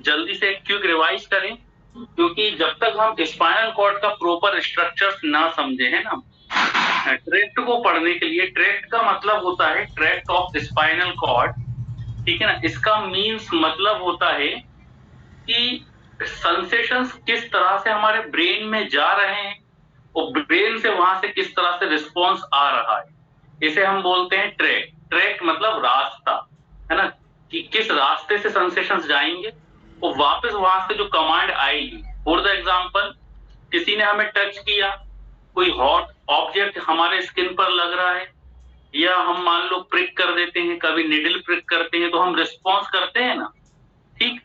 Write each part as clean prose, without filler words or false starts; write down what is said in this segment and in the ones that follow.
जल्दी से एक क्विक रिवाइज करें, क्योंकि जब तक हम स्पाइनल कॉर्ड का प्रॉपर स्ट्रक्चर ना समझे है ना, ट्रैक्ट को पढ़ने के लिए, ट्रैक्ट का मतलब होता है ट्रैक्ट ऑफ स्पाइनल कॉर्ड, ठीक है ना। इसका मीन्स मतलब होता है कि सेंसेशंस किस तरह से हमारे ब्रेन में जा रहे हैं और ब्रेन से वहां से किस तरह से रिस्पॉन्स आ रहा है, इसे हम बोलते हैं ट्रैक्ट। ट्रैक्ट मतलब रास्ता, है ना, कि किस रास्ते से सेंसेशंस जाएंगे और वापस वहां से जो कमांड आएगी। फॉर द एग्जांपल, किसी ने हमें टच किया, कोई हॉट ऑब्जेक्ट हमारे स्किन पर लग रहा है, या हम मान लो प्रिक कर देते हैं, कभी निडल प्रिक करते हैं, तो हम रिस्पॉन्स करते हैं ना, ठीक,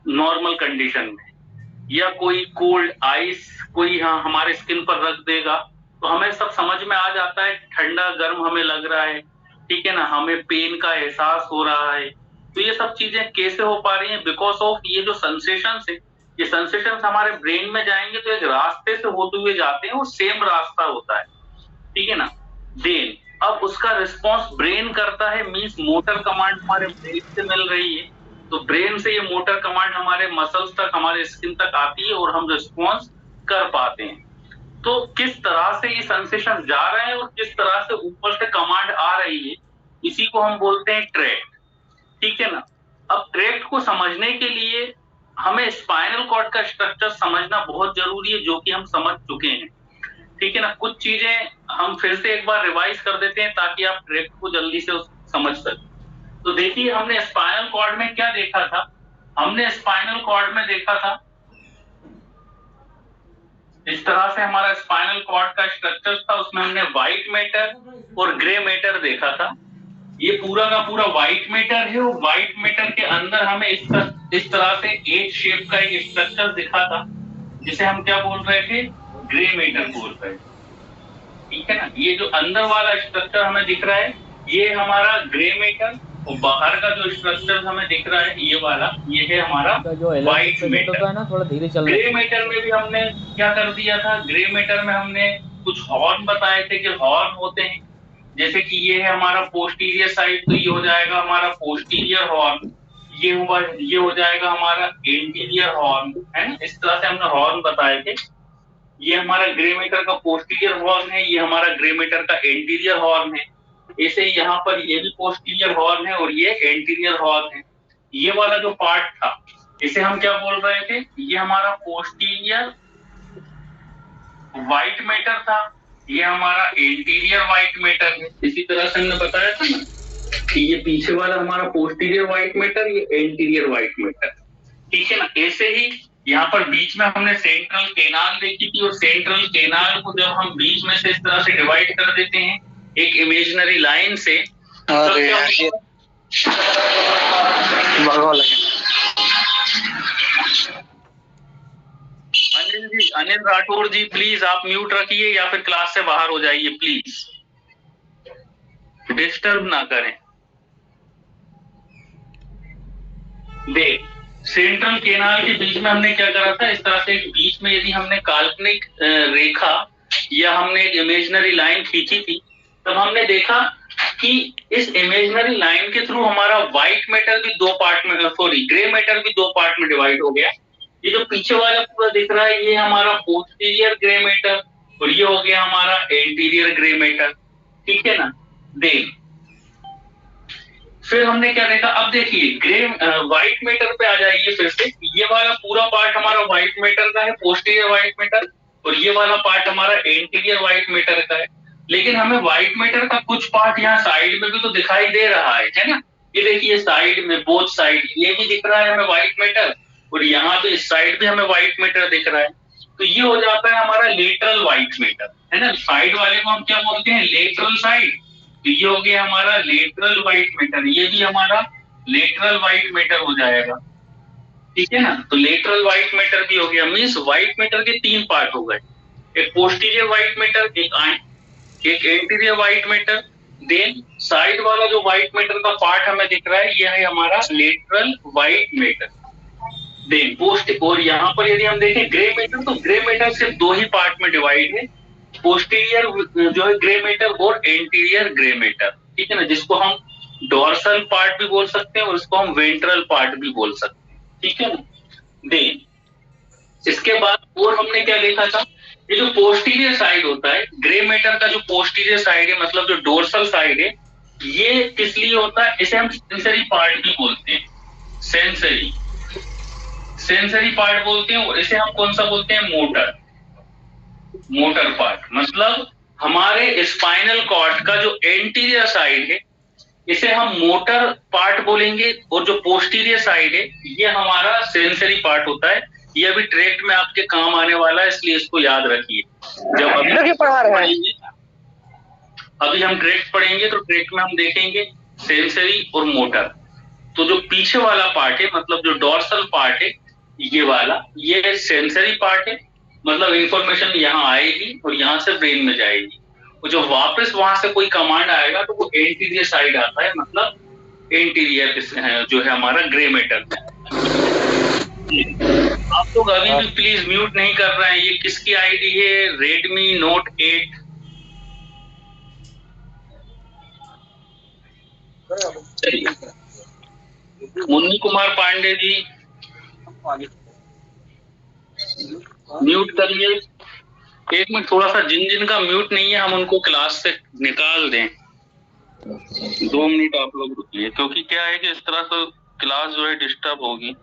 नॉर्मल कंडीशन में। या कोई कोल्ड आइस कोई हमारे स्किन पर रख देगा तो हमें सब समझ में आ जाता है, ठंडा गर्म हमें लग रहा है, ठीक है ना, हमें पेन का एहसास हो रहा है। तो ये सब चीजें कैसे हो पा रही हैं? बिकॉज ऑफ ये जो सेंसेशंस है, ये सेंसेशंस हमारे ब्रेन में जाएंगे तो एक रास्ते से होते हुए जाते हैं, वो सेम रास्ता होता है, ठीक है ना। देन अब उसका रिस्पॉन्स ब्रेन करता है, मींस मोटर कमांड हमारे ब्रेन से मिल रही है, तो ब्रेन से ये मोटर कमांड हमारे मसल्स तक, हमारे स्किन तक आती है और हम रिस्पॉन्स कर पाते हैं। तो किस तरह से ये सेंसेशन जा रहे हैं और किस तरह से ऊपर से कमांड आ रही है, इसी को हम बोलते हैं ट्रैक्ट, ठीक है ना। अब ट्रैक्ट को समझने के लिए हमें स्पाइनल कॉर्ड का स्ट्रक्चर समझना बहुत जरूरी है, जो कि हम समझ चुके हैं, ठीक है ना। कुछ चीजें हम फिर से एक बार रिवाइज कर देते हैं ताकि आप ट्रैक्ट को जल्दी से समझ सकें। तो देखिए, हमने स्पाइनल कॉर्ड में क्या देखा था? हमने स्पाइनल कॉर्ड में देखा था इस तरह से हमारा स्पाइनल कॉर्ड का स्ट्रक्चर था, उसमें हमने व्हाइट मैटर और ग्रे मैटर देखा था। ये पूरा का पूरा व्हाइट मैटर है और व्हाइट मैटर के अंदर हमें इस तरह से एच शेप का एक स्ट्रक्चर दिखा था, जिसे हम क्या बोल रहे थे? ग्रे मैटर बोल रहे थे, ठीक है ना। ये जो अंदर वाला स्ट्रक्चर हमें दिख रहा है, ये हमारा ग्रे मैटर, और बाहर का जो स्ट्रक्चर हमें दिख रहा है ये वाला, ये है हमारा व्हाइट मैटर है ना। थोड़ा धीरे चलना। ग्रे मैटर में भी हमने क्या कर दिया था? ग्रे मैटर में हमने कुछ हॉर्न बताए थे कि हॉर्न होते हैं, जैसे कि ये है हमारा पोस्टीरियर साइड, तो ये हो जाएगा हमारा पोस्टीरियर हॉर्न, ये हो जाएगा हमारा एंटीरियर हॉर्न, है ना। इस तरह से हमने हॉर्न बताए थे। ये हमारा ग्रे मैटर का पोस्टीरियर हॉर्न है, ये हमारा ग्रे मैटर का एंटीरियर हॉर्न है। ऐसे यहाँ पर ये भी पोस्टीरियर हॉर्न है और ये एंटीरियर हॉर्न है। ये वाला जो पार्ट था, इसे हम क्या बोल रहे थे? ये हमारा पोस्टीरियर व्हाइट मैटर था, ये हमारा एंटीरियर व्हाइट मैटर है। इसी तरह से हमने बताया था ना कि ये पीछे वाला हमारा पोस्टीरियर व्हाइट मैटर, ये एंटीरियर व्हाइट मैटर, ठीक है ना। ऐसे ही यहाँ पर बीच में हमने सेंट्रल केनाल देखी थी, और सेंट्रल केनाल को जब हम बीच में से इस तरह से डिवाइड कर देते हैं एक इमेजिनरी लाइन से, तो अनिल जी, अनिल राठौर जी, प्लीज आप म्यूट रखिए या फिर क्लास से बाहर हो जाइए, प्लीज डिस्टर्ब ना करें। देख, सेंट्रल केनाल के बीच में हमने क्या करा था? इस तरह से बीच में यदि हमने काल्पनिक रेखा या हमने एक इमेजिनरी लाइन खींची थी, तब हमने देखा कि इस इमेजिनरी लाइन के थ्रू हमारा व्हाइट मैटर भी दो पार्ट में, सॉरी ग्रे मैटर भी दो पार्ट में डिवाइड हो गया। ये जो पीछे वाला पूरा दिख रहा है, ये हमारा पोस्टीरियर ग्रे मैटर, और ये हो गया हमारा एंटीरियर ग्रे मैटर, ठीक है ना। देख, फिर हमने क्या देखा? अब देखिए, ग्रे व्हाइट मैटर पे आ जाइए फिर से। ये वाला पूरा पार्ट हमारा व्हाइट मैटर का है, पोस्टीरियर व्हाइट मैटर, और ये वाला पार्ट हमारा एंटीरियर व्हाइट मैटर का है। लेकिन हमें व्हाइट मैटर का कुछ पार्ट यहाँ साइड में भी तो दिखाई दे रहा है ना। ये देखिए साइड में, बोथ साइड, ये भी दिख रहा है हमें व्हाइट मैटर, और यहाँ पे इस साइड भी हमें व्हाइट मैटर दिख रहा है। तो ये हो जाता है हमारा लेटरल व्हाइट मैटर, है ना। साइड वाले को हम क्या बोलते हैं? Lateral side. तो ये हो गया हमारा लेटरल व्हाइट मैटर, ये भी हमारा लेटरल व्हाइट मैटर हो जाएगा, ठीक है ना। तो लेटरल व्हाइट मैटर भी हो गया, मींस व्हाइट मैटर के तीन पार्ट हो गए, एक पोस्टीरियर व्हाइट मैटर, एक anterior white matter, then side वाला जो व्हाइट मैटर का पार्ट हमें दिख रहा है, यह है हमारा lateral white matter. Then post, और यहाँ पर यदि हम देखें ग्रे मैटर, तो ग्रे मैटर सिर्फ दो ही पार्ट में डिवाइड है, पोस्टीरियर जो है ग्रे मैटर और एंटीरियर ग्रे मैटर, ठीक है ना, जिसको हम डोर्सल पार्ट भी बोल सकते हैं और इसको हम वेंट्रल पार्ट भी बोल सकते हैं, ठीक है ना। देन इसके बाद और हमने क्या देखा था, ये जो पोस्टीरियर साइड होता है, ग्रे मैटर का जो पोस्टीरियर साइड है, मतलब जो डोर्सल साइड है, ये किस लिए होता है, इसे हम सेंसरी पार्ट भी बोलते हैं, सेंसरी सेंसरी पार्ट बोलते हैं। और इसे हम कौन सा बोलते हैं, मोटर मोटर पार्ट। मतलब हमारे स्पाइनल कॉर्ड का जो एंटीरियर साइड है, इसे हम मोटर पार्ट बोलेंगे, और जो पोस्टीरियर साइड है, ये हमारा सेंसरी पार्ट होता है। ये अभी ट्रैक्ट में आपके काम आने वाला है, इसलिए इसको याद रखिए। जब अभी पढ़ेंगे, अभी हम ट्रैक्ट पढ़ेंगे, तो ट्रैक्ट में हम देखेंगे सेंसरी और मोटर। तो जो पीछे वाला पार्ट है, मतलब जो डॉर्सल पार्ट है, ये वाला, ये सेंसरी पार्ट है। मतलब इंफॉर्मेशन यहाँ आएगी और यहाँ से ब्रेन में जाएगी, और जो वापस वहां से कोई कमांड आएगा तो वो एंटीरियर साइड आता है, मतलब एंटीरियर जो है हमारा ग्रे मैटर में। आप लोग अभी भी प्लीज म्यूट नहीं कर रहे हैं। ये किसकी आईडी है, Redmi note 8। Munni Kumar Pandey ji mute करिए। एक मिनट, थोड़ा सा जिन जिन का म्यूट नहीं है, हम उनको क्लास से निकाल दें। 2 मिनट आप लोग रुकिए, क्योंकि क्या है कि इस तरह से क्लास जो है डिस्टर्ब होगी।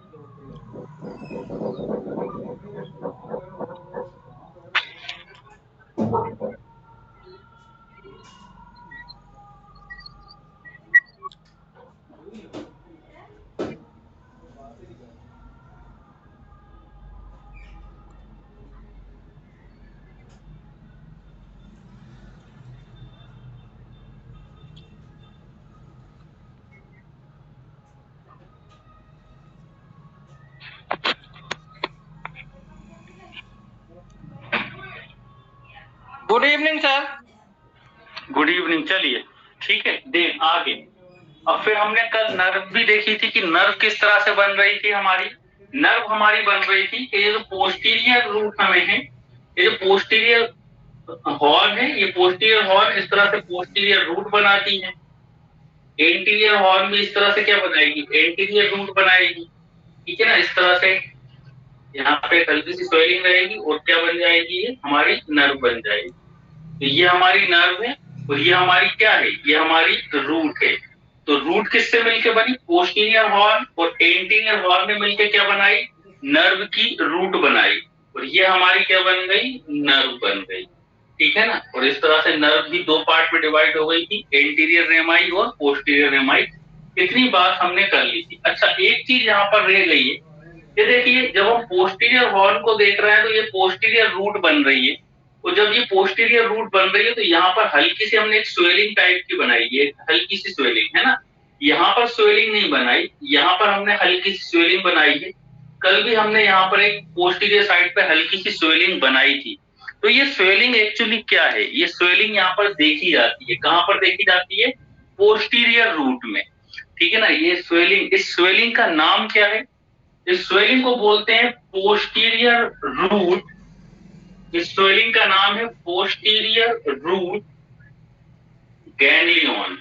Good evening sir. Good evening. चलिए ठीक है, देख आगे। अब फिर हमने कल नर्व भी देखी थी कि नर्व किस तरह से बन रही थी हमारी। नर्व हमारी बन रही थी कि ये जो पोस्टीरियर रूट हमें है, ये जो पोस्टीरियर हॉर्न है, ये पोस्टीरियर हॉर्न इस तरह से पोस्टीरियर रूट बनाती है। एंटीरियर हॉर्न भी इस तरह से क्या बनाएगी, एंटीरियर रूट बनाएगी। ठीक है ना, इस तरह से यहाँ पे हल्की सी स्वेलिंग रहेगी, और क्या बन जाएगी, ये हमारी नर्व बन जाएगी। तो ये हमारी नर्व है, और ये हमारी क्या है, ये हमारी रूट है। तो रूट किससे मिलकर बनी, पोस्टीरियर हॉर्न और एंटीरियर हॉर्न ने मिलकर क्या बनाई, नर्व की रूट बनाई, और ये हमारी क्या बन गई, नर्व बन गई। ठीक है ना। और इस तरह से नर्व भी 2 पार्ट में डिवाइड हो गई थी, एंटीरियर रेमाई और पोस्टीरियर रेमाई। इतनी बात हमने कर ली थी। अच्छा, एक चीज यहाँ पर रह गई है, ये देखिए, जब हम पोस्टीरियर हॉर्न को देख रहे हैं, तो ये पोस्टीरियर रूट बन रही है। और जब ये पोस्टीरियर रूट बन रही है, तो यहाँ पर हल्की सी हमने एक स्वेलिंग टाइप की बनाई है, हल्की सी स्वेलिंग है ना। यहाँ पर स्वेलिंग नहीं बनाई, यहाँ पर हमने हल्की सी स्वेलिंग बनाई है। कल भी हमने यहाँ पर एक पोस्टीरियर साइड पे हल्की सी स्वेलिंग बनाई थी। तो ये स्वेलिंग एक्चुअली क्या है, ये स्वेलिंग यहाँ पर देखी जाती है, कहाँ पर देखी जाती है, पोस्टीरियर रूट में। ठीक है ना। ये स्वेलिंग, इस स्वेलिंग का नाम क्या है, इस स्वेलिंग को बोलते हैं पोस्टीरियर रूट। इस स्वेलिंग का नाम है पोस्टीरियर रूट गैंग्लियन।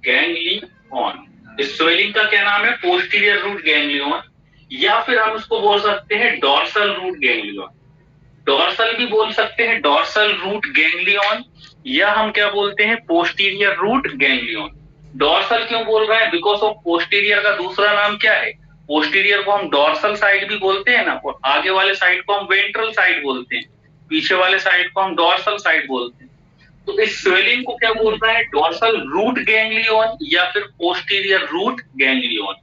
गैंग्लियन, इस स्वेलिंग का क्या नाम है, पोस्टीरियर रूट गैंग्लियन, या फिर हम उसको बोल सकते हैं डॉर्सल रूट गैंग्लियन। डॉर्सल भी बोल सकते हैं, डॉर्सल रूट गैंग्लियन, या हम क्या बोलते हैं, पोस्टीरियर रूट गैंग्लियन। डॉर्सल क्यों बोल रहे हैं, बिकॉज ऑफ पोस्टीरियर का दूसरा नाम क्या है, पोस्टीरियर को हम डॉर्सल साइड भी बोलते हैं ना, और आगे वाले साइड को हम वेंट्रल साइड बोलते हैं, पीछे वाले साइड को हम डॉर्सल साइड बोलते हैं। तो इस स्वेलिंग को क्या बोल रहा है, डॉर्सल रूट गैंग्लियन या फिर पोस्टीरियर रूट गैंग्लियन,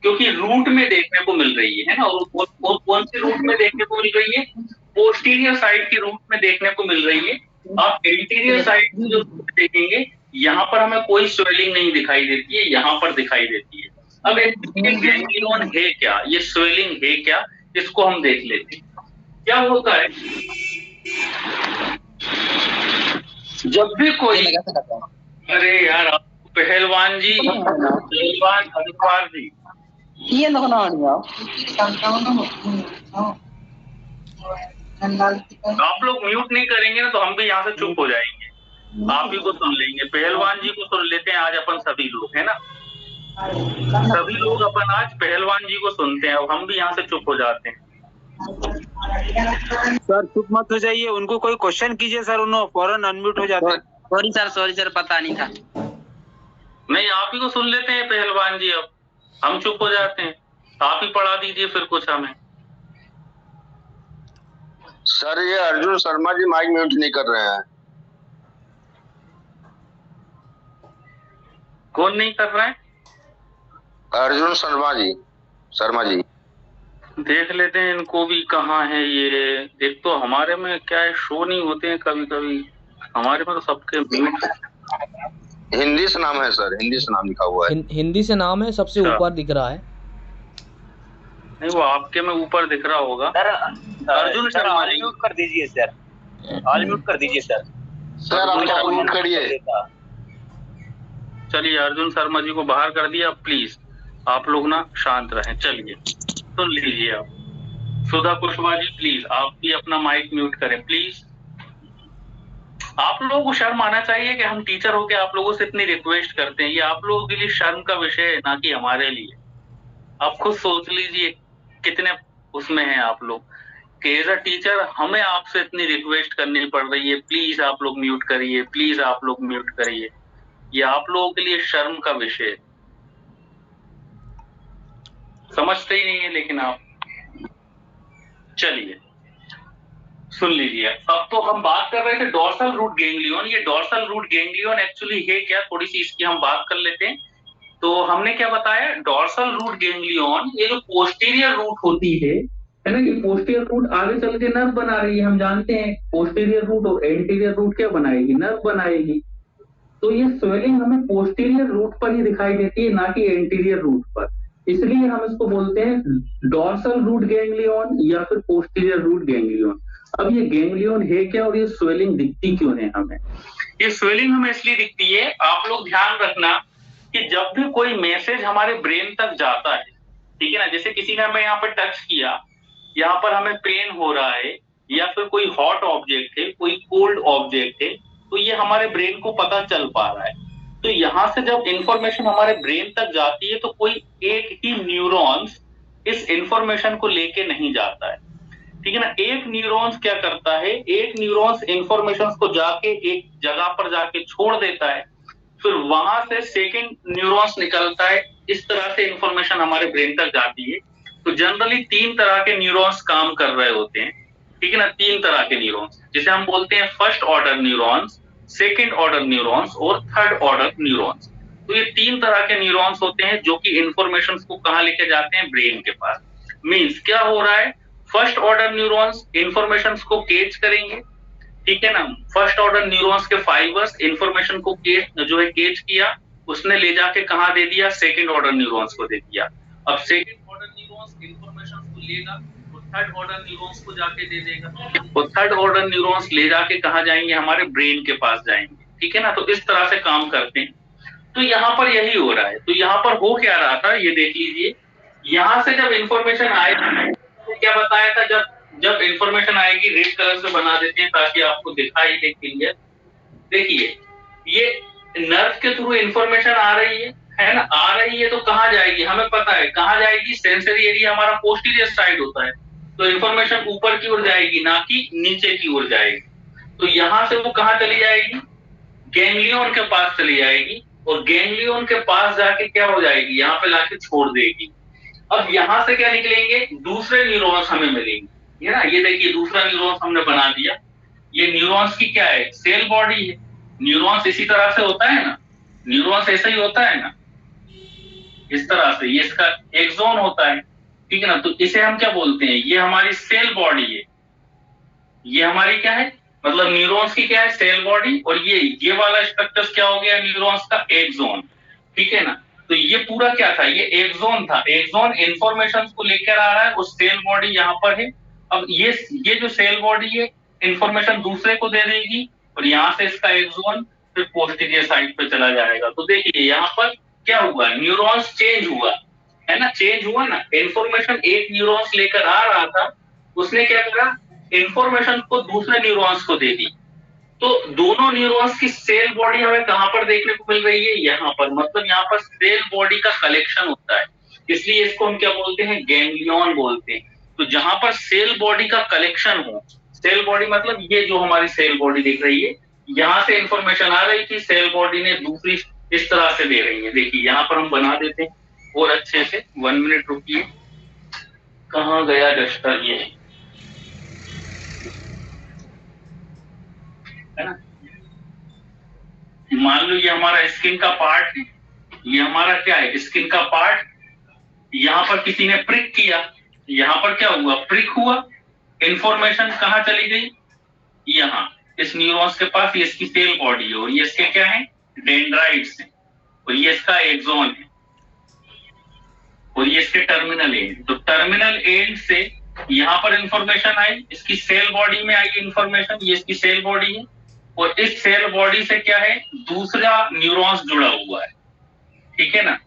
क्योंकि रूट में देखने को मिल रही है ना। और कौन सी रूट में देखने को मिल रही है, पोस्टीरियर साइड की रूट में देखने को मिल रही है। आप एंटीरियर साइड की जो रूट देखेंगे, यहाँ पर हमें कोई स्वेलिंग नहीं दिखाई देती है, यहाँ पर दिखाई देती है। अब गैंग्लियन है क्या, ये स्वेलिंग है क्या, इसको हम देख लेते हैं। क्या होता है, जब भी कोई, अरे यार पहलवान जी, पहलवान अधिकार जी, आप लोग म्यूट नहीं करेंगे ना, तो हम भी यहाँ से चुप हो जाएंगे, आप ही को सुन लेंगे। पहलवान जी को सुन लेते हैं आज अपन सभी लोग, है ना। सभी लोग अपन आज पहलवान जी को सुनते हैं, अब हम भी यहाँ से चुप हो जाते हैं। सर चुप मत हो जाइए, उनको कोई क्वेश्चन कीजिए सर, उन्होंने फौरन अनम्यूट हो जाते हैं। सॉरी सर पता नहीं था। नहीं, आप ही को सुन लेते हैं पहलवान जी, अब हम चुप हो जाते हैं। आप ही पढ़ा दीजिए फिर कुछ हमें। सर ये अर्जुन शर्मा जी माइक म्यूट नहीं कर रहे हैं। कौन नहीं कर रहा है? अर्जुन शर्मा जी देख लेते हैं इनको भी, कहाँ है ये। देख तो हमारे में क्या है, शो नहीं होते हैं कभी कभी, हमारे में तो सबके म्यूट। हिंदी से नाम है सर, हिंदी से नाम लिखा हुआ है। हिंदी से नाम है, सबसे ऊपर दिख रहा है। नहीं, वो आपके में ऊपर दिख रहा होगा। अर्जुन शर्मा जी म्यूट कर दीजिए सर, ऑल म्यूट कर दीजिए सर। सर आप म्यूट करिए। चलिए, अर्जुन शर्मा जी को बाहर कर दिया। प्लीज आप लोग ना शांत रहें। चलिए सुन लीजिए आप। सुधा कुशवाहा जी प्लीज आप भी अपना माइक म्यूट करें प्लीज। आप लोगों को शर्म आना चाहिए कि हम टीचर होके आप लोगों से इतनी रिक्वेस्ट करते हैं। ये आप लोगों के लिए शर्म का विषय है, ना कि हमारे लिए। आप खुद सोच लीजिए कितने उसमें हैं आप लोग कि एज अ टीचर हमें आपसे इतनी रिक्वेस्ट करनी पड़ रही है, प्लीज आप लोग म्यूट करिए, प्लीज आप लोग म्यूट करिए। ये आप लोगों के लिए शर्म का विषय है। समझते ही नहीं है लेकिन आप। चलिए सुन लीजिए। अब तो हम बात कर रहे थे डोर्सल रूट गैंग्लियन। ये डोर्सल रूट गैंग्लियन एक्चुअली है क्या, थोड़ी सी इसकी हम बात कर लेते हैं। तो हमने क्या बताया, डोर्सल रूट गैंग्लियन ये जो पोस्टीरियर रूट होती है ना, ये पोस्टीरियर रूट आगे चल के नर्व बना रही है। हम जानते हैं पोस्टीरियर रूट और एंटीरियर रूट क्या बनाएगी, नर्व बनाएगी। तो ये स्वेलिंग हमें पोस्टीरियर रूट पर ही दिखाई देती है, ना कि एंटीरियर रूट पर। इसलिए हम इसको बोलते हैं डोर्सल रूट गैंग्लियन या फिर पोस्टीरियर रूट गैंग्लियन। अब ये गैंग्लियन है क्या और ये स्वेलिंग दिखती क्यों है हमें? ये स्वेलिंग हमें इसलिए दिखती है, आप लोग ध्यान रखना कि जब भी कोई मैसेज हमारे ब्रेन तक जाता है, ठीक है ना, जैसे किसी ने हमें यहाँ पर टच किया, यहाँ पर हमें पेन हो रहा है, या फिर कोई हॉट ऑब्जेक्ट है, कोई कोल्ड ऑब्जेक्ट है, तो ये हमारे ब्रेन को पता चल पा रहा है। तो यहाँ से जब इंफॉर्मेशन हमारे ब्रेन तक जाती है तो कोई एक ही न्यूरॉन्स इस इंफॉर्मेशन को लेके नहीं जाता है, ठीक है ना। एक न्यूरॉन्स क्या करता है, एक न्यूरॉन्स इंफॉर्मेशन को जाके एक जगह पर जाके छोड़ देता है, फिर वहां से सेकंड न्यूरॉन्स निकलता है। इस तरह से इंफॉर्मेशन हमारे ब्रेन तक जाती है। तो जनरली 3 तरह के न्यूरॉन्स काम कर रहे होते हैं, ठीक है ना। 3 तरह के न्यूरॉन्स, जिसे हम बोलते हैं first order neurons, second order neurons और थर्ड ऑर्डर न्यूरॉन्स। तो ये 3 तरह के न्यूरॉन्स होते हैं जो कि इंफॉर्मेशन को कहाँ लेके जाते हैं, ब्रेन के पास। मीन्स क्या हो रहा है, फर्स्ट ऑर्डर न्यूरॉन्स इंफॉर्मेशन को कैच करेंगे, ठीक है ना। फर्स्ट ऑर्डर न्यूरॉन्स के फाइबर्स इंफॉर्मेशन को कैच किया, उसने ले जाके कहाँ दे दिया, सेकंड ऑर्डर न्यूरॉन्स को दे दिया। अब सेकंड ऑर्डर न्यूरॉन्स इंफॉर्मेशन को लेगा और थर्ड ऑर्डर न्यूरॉन्स को जाके दे देगा, और थर्ड ऑर्डर न्यूरॉन्स ले जाके कहाँ जाएंगे, हमारे ब्रेन के पास जाएंगे, ठीक है ना। तो इस तरह से काम करते हैं। तो यहाँ पर यही हो रहा है। तो यहाँ पर हो क्या रहा था, ये देख लीजिए। यहाँ से जब इंफॉर्मेशन आए तो क्या बताया था, जब इंफॉर्मेशन आएगी रेड कलर से बना देते हैं ताकि आपको दिखाई दे क्लियर। देखिए ये नर्व के थ्रू इंफॉर्मेशन आ रही है ना, आ रही है तो कहाँ जाएगी, हमें पता है कहाँ जाएगी। सेंसरी एरिया हमारा पोस्टीरियर साइड होता है, तो इंफॉर्मेशन ऊपर की ओर जाएगी, ना कि नीचे की ओर जाएगी। तो यहाँ से वो कहाँ चली जाएगी, गैंग्लियन के पास चली जाएगी, और गैंग्लियन के पास जाके क्या हो जाएगी, यहाँ पे लाके छोड़ देगी। अब यहाँ से क्या निकलेंगे, दूसरे न्यूरॉन्स हमें मिलेंगे, है ना। ये देखिए दूसरा न्यूरॉन्स हमने बना दिया। ये न्यूरॉन्स की क्या है, सेल बॉडी है। न्यूरॉन्स इसी तरह से होता है ना, न्यूरॉन्स ऐसा ही होता है ना, इस तरह से। ये इसका एक्सोन होता है, ठीक है ना। तो इसे हम क्या बोलते हैं, ये हमारी सेल बॉडी है। ये हमारी क्या है, मतलब न्यूरॉन्स की क्या है, सेल बॉडी। और ये वाला स्ट्रक्चर क्या हो गया, न्यूरॉन्स का एक्सोन, ठीक है ना। तो ये पूरा क्या था, ये एक्सोन था। एक्सोन इंफॉर्मेशन को लेकर आ रहा है, उस सेल बॉडी यहाँ पर है। अब ये जो सेल बॉडी है इंफॉर्मेशन दूसरे को दे देगी, और यहाँ से इसका एक्सोन फिर पोस्टीरियर साइड पे चला जाएगा। तो देखिए यहाँ पर क्या हुआ, न्यूरॉन्स चेंज हुआ, है ना, चेंज हुआ ना। इंफॉर्मेशन एक न्यूरॉन्स लेकर आ रहा था, उसने क्या करा, इंफॉर्मेशन को दूसरे न्यूरॉन्स को दे दी, तो दोनों न्यूरॉन्स की सेल बॉडी हमें कहां पर देखने को मिल रही है? यहाँ पर, मतलब यहाँ पर सेल बॉडी का कलेक्शन होता है, इसलिए इसको हम क्या बोलते हैं? गैंग्लियन बोलते हैं। तो जहां पर सेल बॉडी का कलेक्शन हो, सेल बॉडी मतलब ये जो हमारी सेल बॉडी दिख रही है, यहाँ से इंफॉर्मेशन आ रही थी, सेल बॉडी ने दूसरी इस तरह से दे रही है। देखिए यहाँ पर हम बना देते हैं और अच्छे से, 1 मिनट रुकिए, कहाँ गया डस्टर? ये है ना, मान लो ये हमारा स्किन का पार्ट है, ये हमारा क्या है? स्किन का पार्ट। यहाँ पर किसी ने प्रिक किया, यहाँ पर क्या हुआ? प्रिक हुआ, इंफॉर्मेशन कहाँ चली गई? यहाँ इस न्यूरॉन्स के पास, ये इसकी सेल बॉडी है और ये इसके क्या है? डेंड्राइट्स है, और ये इसका एक्सॉन है, और ये इसके टर्मिनल एंड। तो टर्मिनल एंड से यहाँ पर इंफॉर्मेशन आई, इसकी सेल बॉडी में आई इंफॉर्मेशन, ये इसकी सेल बॉडी है, और इस सेल बॉडी से क्या है? दूसरा न्यूरॉन्स जुड़ा हुआ है, ठीक है ना।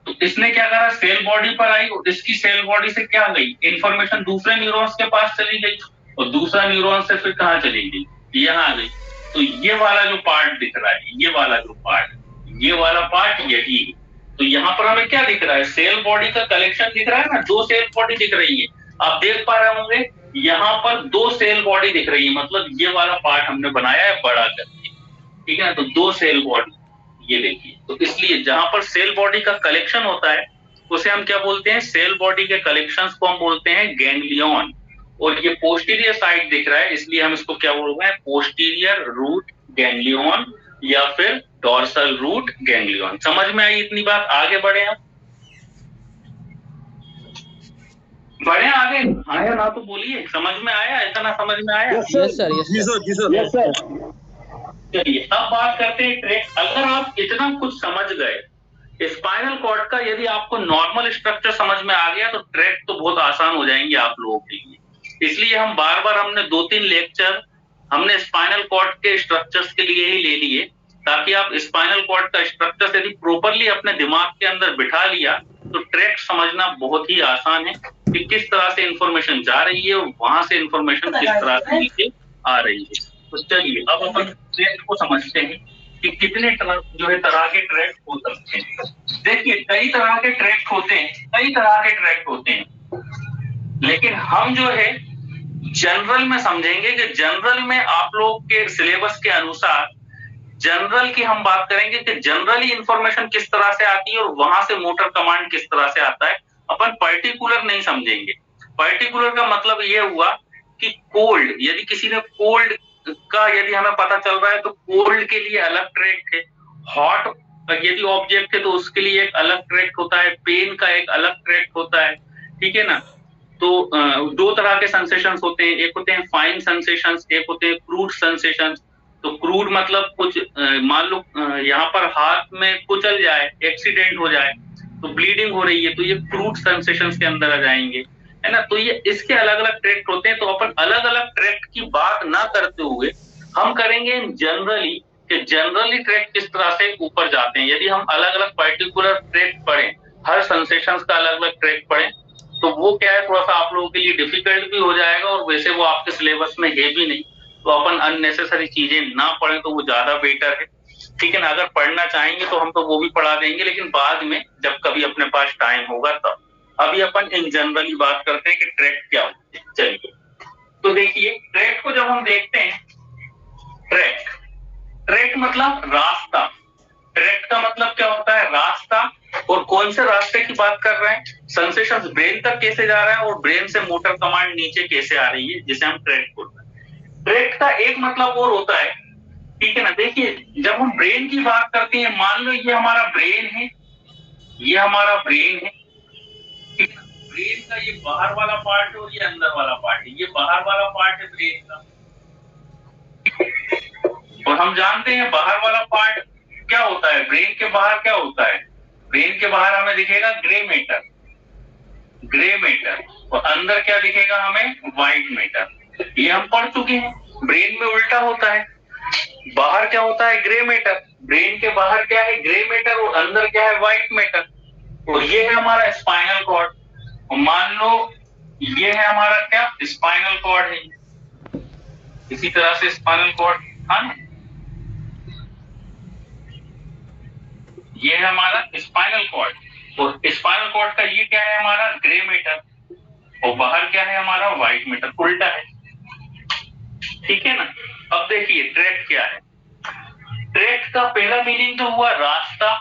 तो इसने क्या करा? सेल बॉडी पर आई और इसकी सेल बॉडी से क्या गई? इंफॉर्मेशन दूसरे न्यूरॉन्स के पास चली गई, और दूसरा न्यूरॉन से फिर कहाँ चली गई? यहाँ आ गई। तो ये वाला जो पार्ट दिख रहा है, ये वाला जो पार्ट, ये वाला पार्ट यही है। तो यहाँ पर हमें क्या दिख रहा है? सेल बॉडी का कलेक्शन दिख रहा है ना, 2 सेल बॉडी दिख रही है। आप देख पा रहे होंगे यहाँ पर 2 सेल बॉडी दिख रही है, मतलब ये वाला पार्ट हमने बनाया है बड़ा करके, ठीक है ना। तो 2 सेल बॉडी, ये देखिए। तो इसलिए जहां पर सेल बॉडी का कलेक्शन होता है उसे हम क्या बोलते हैं? सेल बॉडी के कलेक्शंस को हम बोलते हैं गैंग्लियन। और ये पोस्टीरियर साइड दिख रहा है, इसलिए हम इसको क्या बोल रहे हैं? पोस्टीरियर रूट गैंग्लियन या फिर डॉर्सल रूट गैंग्लियन। समझ में आई इतनी बात? आगे बढ़े हम, बढ़े आगे। आया ना तो बोलिए, समझ में आया? इतना समझ में आया? Yes sir, yes sir. चलिए अब बात करते हैं ट्रैक। अगर आप इतना कुछ समझ गए स्पाइनल कॉर्ड का, यदि आपको नॉर्मल स्ट्रक्चर समझ में आ गया तो ट्रैक तो बहुत आसान हो जाएंगे आप लोगों के लिए। इसलिए हम बार बार हमने 2-3 लेक्चर हमने स्पाइनल कॉर्ड के स्ट्रक्चर्स के लिए ही ले लिए, ताकि आप स्पाइनल कॉर्ड का स्ट्रक्चर यदि प्रॉपरली अपने दिमाग के अंदर बिठा लिया तो ट्रैक समझना बहुत ही आसान है कि किस तरह से इंफॉर्मेशन जा रही है और वहां से इंफॉर्मेशन किस तरह से नीचे आ रही है। तो चलिए अब अपन ट्रैक को समझते हैं कि कितने जो है तरह के ट्रैक हो सकते हैं। देखिए कई तरह के ट्रैक होते हैं, कई तरह के ट्रैक होते हैं, लेकिन हम जो है जनरल में समझेंगे कि जनरल में आप लोग के सिलेबस के अनुसार जनरल की हम बात करेंगे कि जनरली इंफॉर्मेशन किस तरह से आती है और वहां से मोटर कमांड किस तरह से आता है। अपन पर्टिकुलर नहीं समझेंगे। पर्टिकुलर का मतलब ये हुआ कि कोल्ड, यदि किसी ने कोल्ड का यदि हमें पता चल रहा है तो कोल्ड के लिए अलग ट्रैक है, हॉट यदि ऑब्जेक्ट है तो उसके लिए एक अलग ट्रैक होता है, पेन का एक अलग ट्रैक होता है, ठीक है ना। तो 2 तरह के सेंसेशंस होते हैं, एक होते हैं फाइन सेंसेशंस, एक होते हैं क्रूड सेंसेशंस। तो क्रूड मतलब कुछ मान लो यहाँ पर हाथ में कुचल जाए, एक्सीडेंट हो जाए तो ब्लीडिंग हो रही है, तो ये क्रूड सेंसेशंस के अंदर आ जाएंगे, है ना। तो ये इसके अलग अलग ट्रैक्ट होते हैं। तो अपन अलग अलग ट्रैक्ट की बात ना करते हुए हम करेंगे जनरली कि जनरली ट्रैक्ट किस तरह से ऊपर जाते हैं। यदि हम अलग अलग पर्टिकुलर ट्रैक्ट पढ़ें, हर सेंसेशंस का अलग अलग ट्रैक्ट पढ़ें, तो वो क्या है थोड़ा सा आप लोगों के लिए डिफिकल्ट भी हो जाएगा और वैसे वो आपके सिलेबस में है भी नहीं। तो अपन अननेसेसरी चीजें ना पढ़ें तो वो ज्यादा बेटर है, ठीक है ना। अगर पढ़ना चाहेंगे तो हम तो वो भी पढ़ा देंगे, लेकिन बाद में जब कभी अपने पास टाइम होगा तब। अभी अपन इन जनरली बात करते हैं कि ट्रैक क्या होते हैं। चलिए तो देखिए ट्रैक को जब हम देखते हैं, ट्रैक मतलब रास्ता। ट्रैक का मतलब क्या होता है? रास्ता। और कौन से रास्ते की बात कर रहे हैं? सेंसेशंस ब्रेन तक कैसे जा रहे हैं और ब्रेन से मोटर कमांड नीचे कैसे आ रही है, जिसे हम ट्रैक बोलते हैं। ट्रैक का एक मतलब और होता है, ठीक है ना। देखिए जब हम ब्रेन की बात करते हैं, मान लो ये हमारा ब्रेन है, ये हमारा ब्रेन है, ब्रेन का ये बाहर वाला पार्ट है और ये अंदर वाला पार्ट है। ये बाहर वाला पार्ट है ब्रेन का, और हम जानते हैं बाहर वाला पार्ट क्या होता है। ब्रेन के बाहर क्या होता है? ब्रेन के बाहर हमें दिखेगा ग्रे मैटर, ग्रे मैटर, और अंदर क्या दिखेगा हमें? White matter. ये हम पढ़ चुके हैं। ब्रेन में उल्टा होता है, बाहर क्या होता है? Grey matter. ब्रेन के बाहर क्या है? ग्रे मैटर, और अंदर क्या है? White matter. और ये है हमारा स्पाइनल कॉर्ड। और मान लो ये है हमारा क्या? स्पाइनल कॉर्ड है। इसी तरह से स्पाइनल कॉर्ड हाँ, ये है हमारा स्पाइनल कॉर्ड और स्पाइनल कॉर्ड का ये क्या है हमारा ग्रे मैटर और बाहर क्या है हमारा व्हाइट मैटर, उल्टा है। ठीक है ना। अब देखिए ट्रैक्ट क्या है। ट्रैक्ट का पहला मीनिंग तो हुआ रास्ता,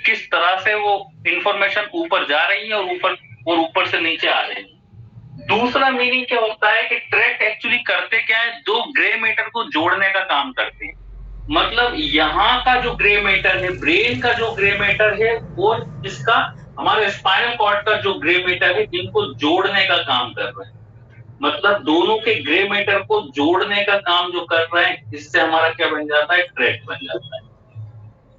किस तरह से वो इंफॉर्मेशन ऊपर जा रही है और ऊपर से नीचे आ रही है। दूसरा मीनिंग क्या होता है कि ट्रैक्ट एक्चुअली करते क्या है, दो ग्रे मैटर को जोड़ने का काम करते हैं। मतलब यहाँ का जो ग्रे मैटर है, ब्रेन का जो ग्रे मैटर है और इसका हमारे स्पाइनल कॉर्ड का जो ग्रे मैटर है, इनको जोड़ने का काम कर रहे हैं। मतलब दोनों के ग्रे मैटर को जोड़ने का काम जो कर रहे हैं, इससे हमारा क्या बन जाता है, ट्रैक्ट बन जाता है।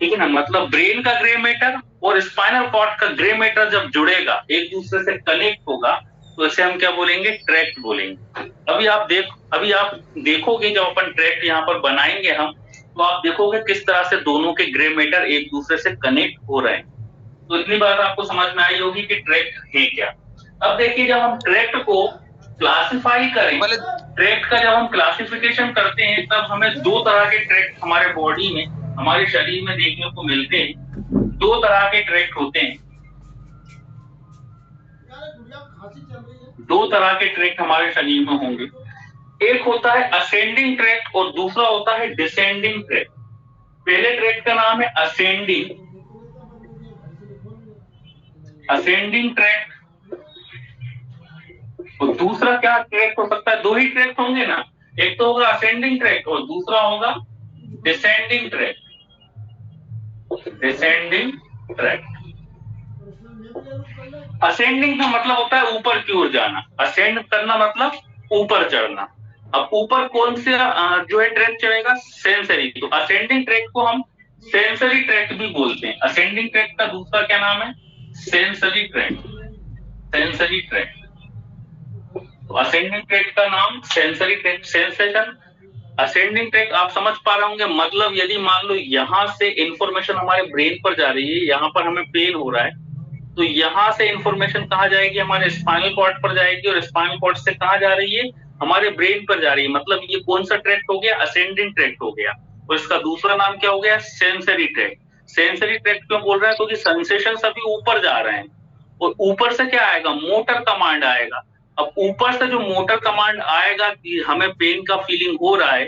ठीक है ना। मतलब ब्रेन का ग्रे मैटर और स्पाइनल कॉर्ड का ग्रे मैटर जब जुड़ेगा, एक दूसरे से कनेक्ट होगा, तो इसे हम क्या बोलेंगे, ट्रैक्ट बोलेंगे। अभी आप देखोगे जब अपन ट्रैक्ट यहाँ पर बनाएंगे हम, तो आप देखोगे किस तरह से दोनों के ग्रे मैटर एक दूसरे से कनेक्ट हो रहे हैं। तो इतनी बात आपको समझ में आई होगी कि ट्रैक्ट है क्या। अब देखिए जब हम ट्रैक्ट को क्लासिफाई करें, ट्रैक्ट का जब हम क्लासिफिकेशन करते हैं, तब हमें दो तरह के ट्रैक्ट हमारे बॉडी में, हमारे शरीर में देखने को मिलते हैं। दो तरह के ट्रैक्ट होते हैं, दो तरह के ट्रैक्ट हमारे शरीर में होंगे। एक होता है असेंडिंग ट्रैक्ट और दूसरा होता है डिसेंडिंग ट्रैक्ट। पहले ट्रैक्ट का नाम है असेंडिंग ट्रैक्ट और दूसरा क्या ट्रैक्ट हो सकता है, दो ही ट्रैक्ट होंगे ना, एक तो होगा असेंडिंग ट्रैक्ट और दूसरा होगा descending tract. Descending tract, ascending का मतलब होता है ऊपर की ओर जाना, असेंड करना मतलब ऊपर चढ़ना। अब ऊपर कौन से जो है ट्रैक्ट चढ़ेगा, सेंसरी। तो असेंडिंग ट्रैक्ट को हम सेंसरी ट्रैक्ट भी बोलते हैं। असेंडिंग ट्रैक्ट का दूसरा क्या नाम है, सेंसरी ट्रैक्ट। सेंसरी ट्रैक्ट, तो असेंडिंग ट्रैक्ट का नाम sensory tract, sensation. Ascending tract आप समझ पा रहे होंगे, मतलब यदि मान लो यहां से इंफॉर्मेशन हमारे ब्रेन पर जा रही है, यहाँ पर हमें पेन हो रहा है, तो यहां से इंफॉर्मेशन कहाँ जाएगी, हमारे स्पाइनल कॉर्ड पर जाएगी और स्पाइनल कॉर्ड से कहाँ जा रही है, हमारे ब्रेन पर जा रही है। मतलब ये कौन सा ट्रैक्ट हो गया, असेंडिंग ट्रैक्ट हो गया। और इसका दूसरा नाम क्या हो गया, सेंसरी ट्रैक्ट। सेंसरी ट्रैक्ट क्यों बोल रहे हैं, क्योंकि सेंसेशन सभी ऊपर जा रहे हैं और ऊपर से क्या आएगा, मोटर कमांड आएगा। अब ऊपर से जो मोटर कमांड आएगा कि हमें पेन का फीलिंग हो रहा है,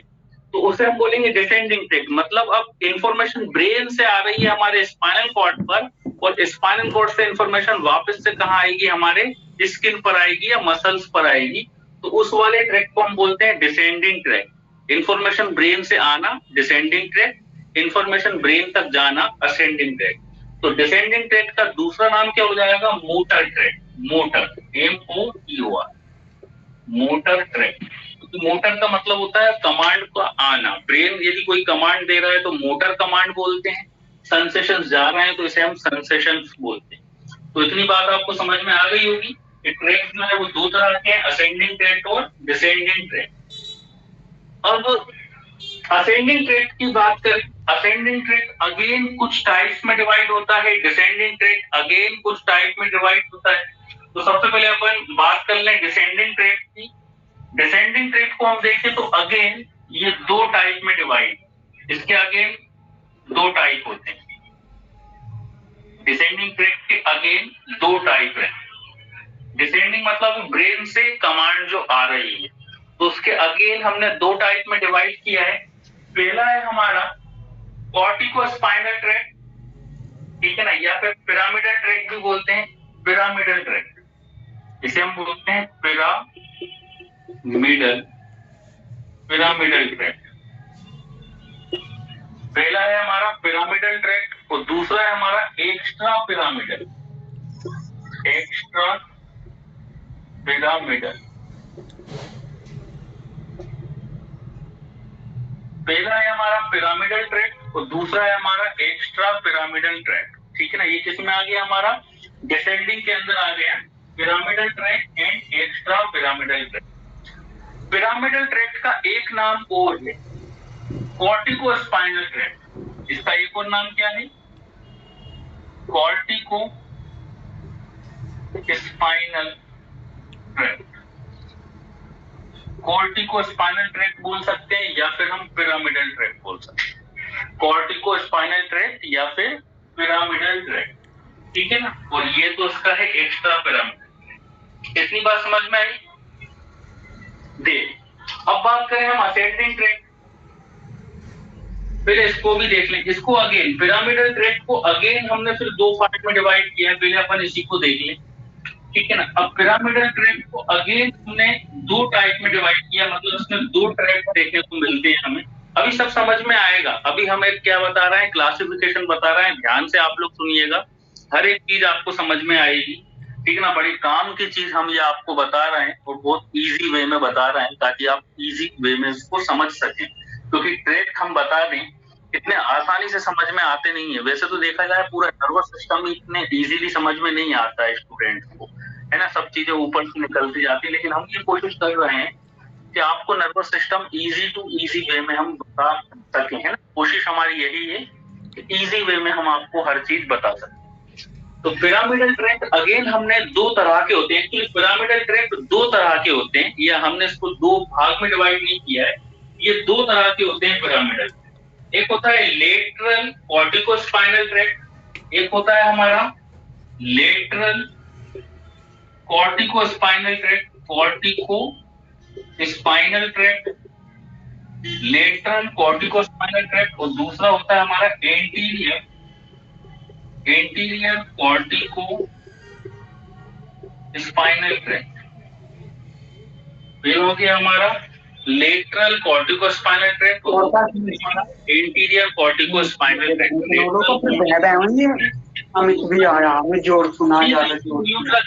तो उसे हम बोलेंगे डिसेंडिंग ट्रैक्ट। मतलब अब इंफॉर्मेशन ब्रेन से आ रही है हमारे स्पाइनल कॉर्ड पर और स्पाइनल कॉर्ड से इंफॉर्मेशन वापस से कहाँ आएगी, हमारे स्किन पर आएगी या मसल्स पर आएगी। तो उस वाले ट्रैक्ट को हम बोलते हैं डिसेंडिंग ट्रैक्ट। इंफॉर्मेशन ब्रेन से आना डिसेंडिंग ट्रैक्ट, इंफॉर्मेशन ब्रेन तक जाना असेंडिंग ट्रैक्ट। तो डिसेंडिंग ट्रैक्ट का दूसरा नाम क्या हो जाएगा, motor tract. Motor, MOTOR, motor tract. तो मोटर का मतलब होता है कमांड का आना। ब्रेन यदि कोई कमांड दे रहा है तो मोटर कमांड बोलते हैं, सेंसेशंस जा रहे हैं तो इसे हम सेंसेशंस बोलते हैं। तो इतनी बात आपको समझ में आ गई होगी कि ट्रैक्ट जो है वो दो तरह के हैं, असेंडिंग ट्रैक्ट और डिसेंडिंग ट्रैक्ट। अब असेंडिंग ट्रैक्ट की बात करें, असेंडिंग ट्रैक्ट अगेन कुछ टाइप्स में डिवाइड होता है, डिसेंडिंग ट्रैक्ट अगेन कुछ टाइप में डिवाइड होता है। तो सबसे पहले अपन बात कर लें डिसेंडिंग ट्रैक्ट की। डिसेंडिंग ट्रैक्ट को हम देखें तो अगेन ये दो टाइप में डिवाइड, इसके अगेन दो टाइप होते हैं। डिसेंडिंग ट्रैक्ट के अगेन दो टाइप है। डिसेंडिंग मतलब ब्रेन से कमांड जो आ रही है, तो उसके अगेन हमने दो टाइप में डिवाइड किया है। पहला है हमारा कॉर्टिकोस्पाइनल ट्रैक्ट, ठीक है ना, या फिर पिरामिडल ट्रैक्ट भी बोलते हैं। पिरामिडल ट्रैक्ट, इसे हम बोलते हैं पिरामिडल ट्रैक्ट। पहला है हमारा पिरामिडल ट्रैक्ट और दूसरा है हमारा एक्स्ट्रा पिरामिडल। पहला है हमारा पिरामिडल ट्रैक्ट और दूसरा है हमारा एक्स्ट्रा पिरामिडल ट्रैक्ट। ठीक है ना, ये किस में आ गया, हमारा डिसेंडिंग के अंदर आ गया, pyramidal tract and extra pyramidal tract. Pyramidal tract का एक नाम और है कॉर्टिकोस्पाइनल ट्रैक्ट। इसका एक और नाम क्या है, corticospinal tract. Cortico spinal tract बोल सकते हैं या फिर हम पिरामिडल ट्रैक्ट बोल सकते हैं। कॉर्टिको स्पाइनल ट्रैक्ट या फिर पिरामिडल ट्रैक्ट, ठीक है ना। और ये तो उसका है एक्स्ट्रा पिरामिडल। इतनी बात समझ में आई? अब बात करें हम असेंडिंग ट्रैक्ट, फिर इसको भी देख लें। इसको अगेन पिरामिडल ट्रैक्ट को अगेन हमने फिर दो पार्ट में डिवाइड किया है, पहले अपन इसी को देख लें, ठीक है ना। अब पिरामिडल ट्रैक्ट को अगेन हमने दो टाइप में डिवाइड किया, मतलब उसमें दो ट्रैक्ट देखने को मिलते हैं हमें। अभी सब समझ में आएगा। अभी हम एक क्या बता रहे हैं, क्लासिफिकेशन बता रहे हैं, ध्यान से आप लोग सुनिएगा, हर एक चीज आपको समझ में आएगी, ठीक है ना। बड़ी काम की चीज हम ये आपको बता रहे हैं और बहुत इजी वे में बता रहे हैं ताकि आप इजी वे में इसको समझ सकें, क्योंकि ट्रैक्ट हम बता दें इतने आसानी से समझ में आते नहीं है। वैसे तो देखा जाए पूरा नर्वस सिस्टम इतने इजीली समझ में नहीं आता है स्टूडेंट को, है ना, सब चीजें ऊपर से निकलती जाती है। लेकिन हम ये कोशिश कर रहे हैं कि आपको nervous system easy to easy way में हम बता सकें, है ना। कोशिश हमारी यही है कि इजी वे में हम आपको हर चीज बता सकें। तो पिरामिडल ट्रैक्ट अगेन हमने दो तरह के होते हैं। एक्चुअली पिरामिडल ट्रैक्ट दो तरह के होते हैं, या हमने इसको दो भाग में डिवाइड नहीं किया है, ये दो तरह के होते हैं पिरामिडल। एक होता है लेटरल कॉर्टिकोस्पाइनल ट्रैक्ट, एक होता है हमारा lateral corticospinal tract, cortico spinal tract, lateral corticospinal tract, और दूसरा होता है हमारा एंटीरियर कॉर्टिको स्पाइनल ट्रैक्ट। ये हो गया हमारा लेटरल कॉर्टिकोस्पाइनल ट्रैक्ट और हमारा एंटीरियर कॉर्टिकोस्पाइनल ट्रैक्ट। अमित भी आया, हमें जोर सुना जा रहा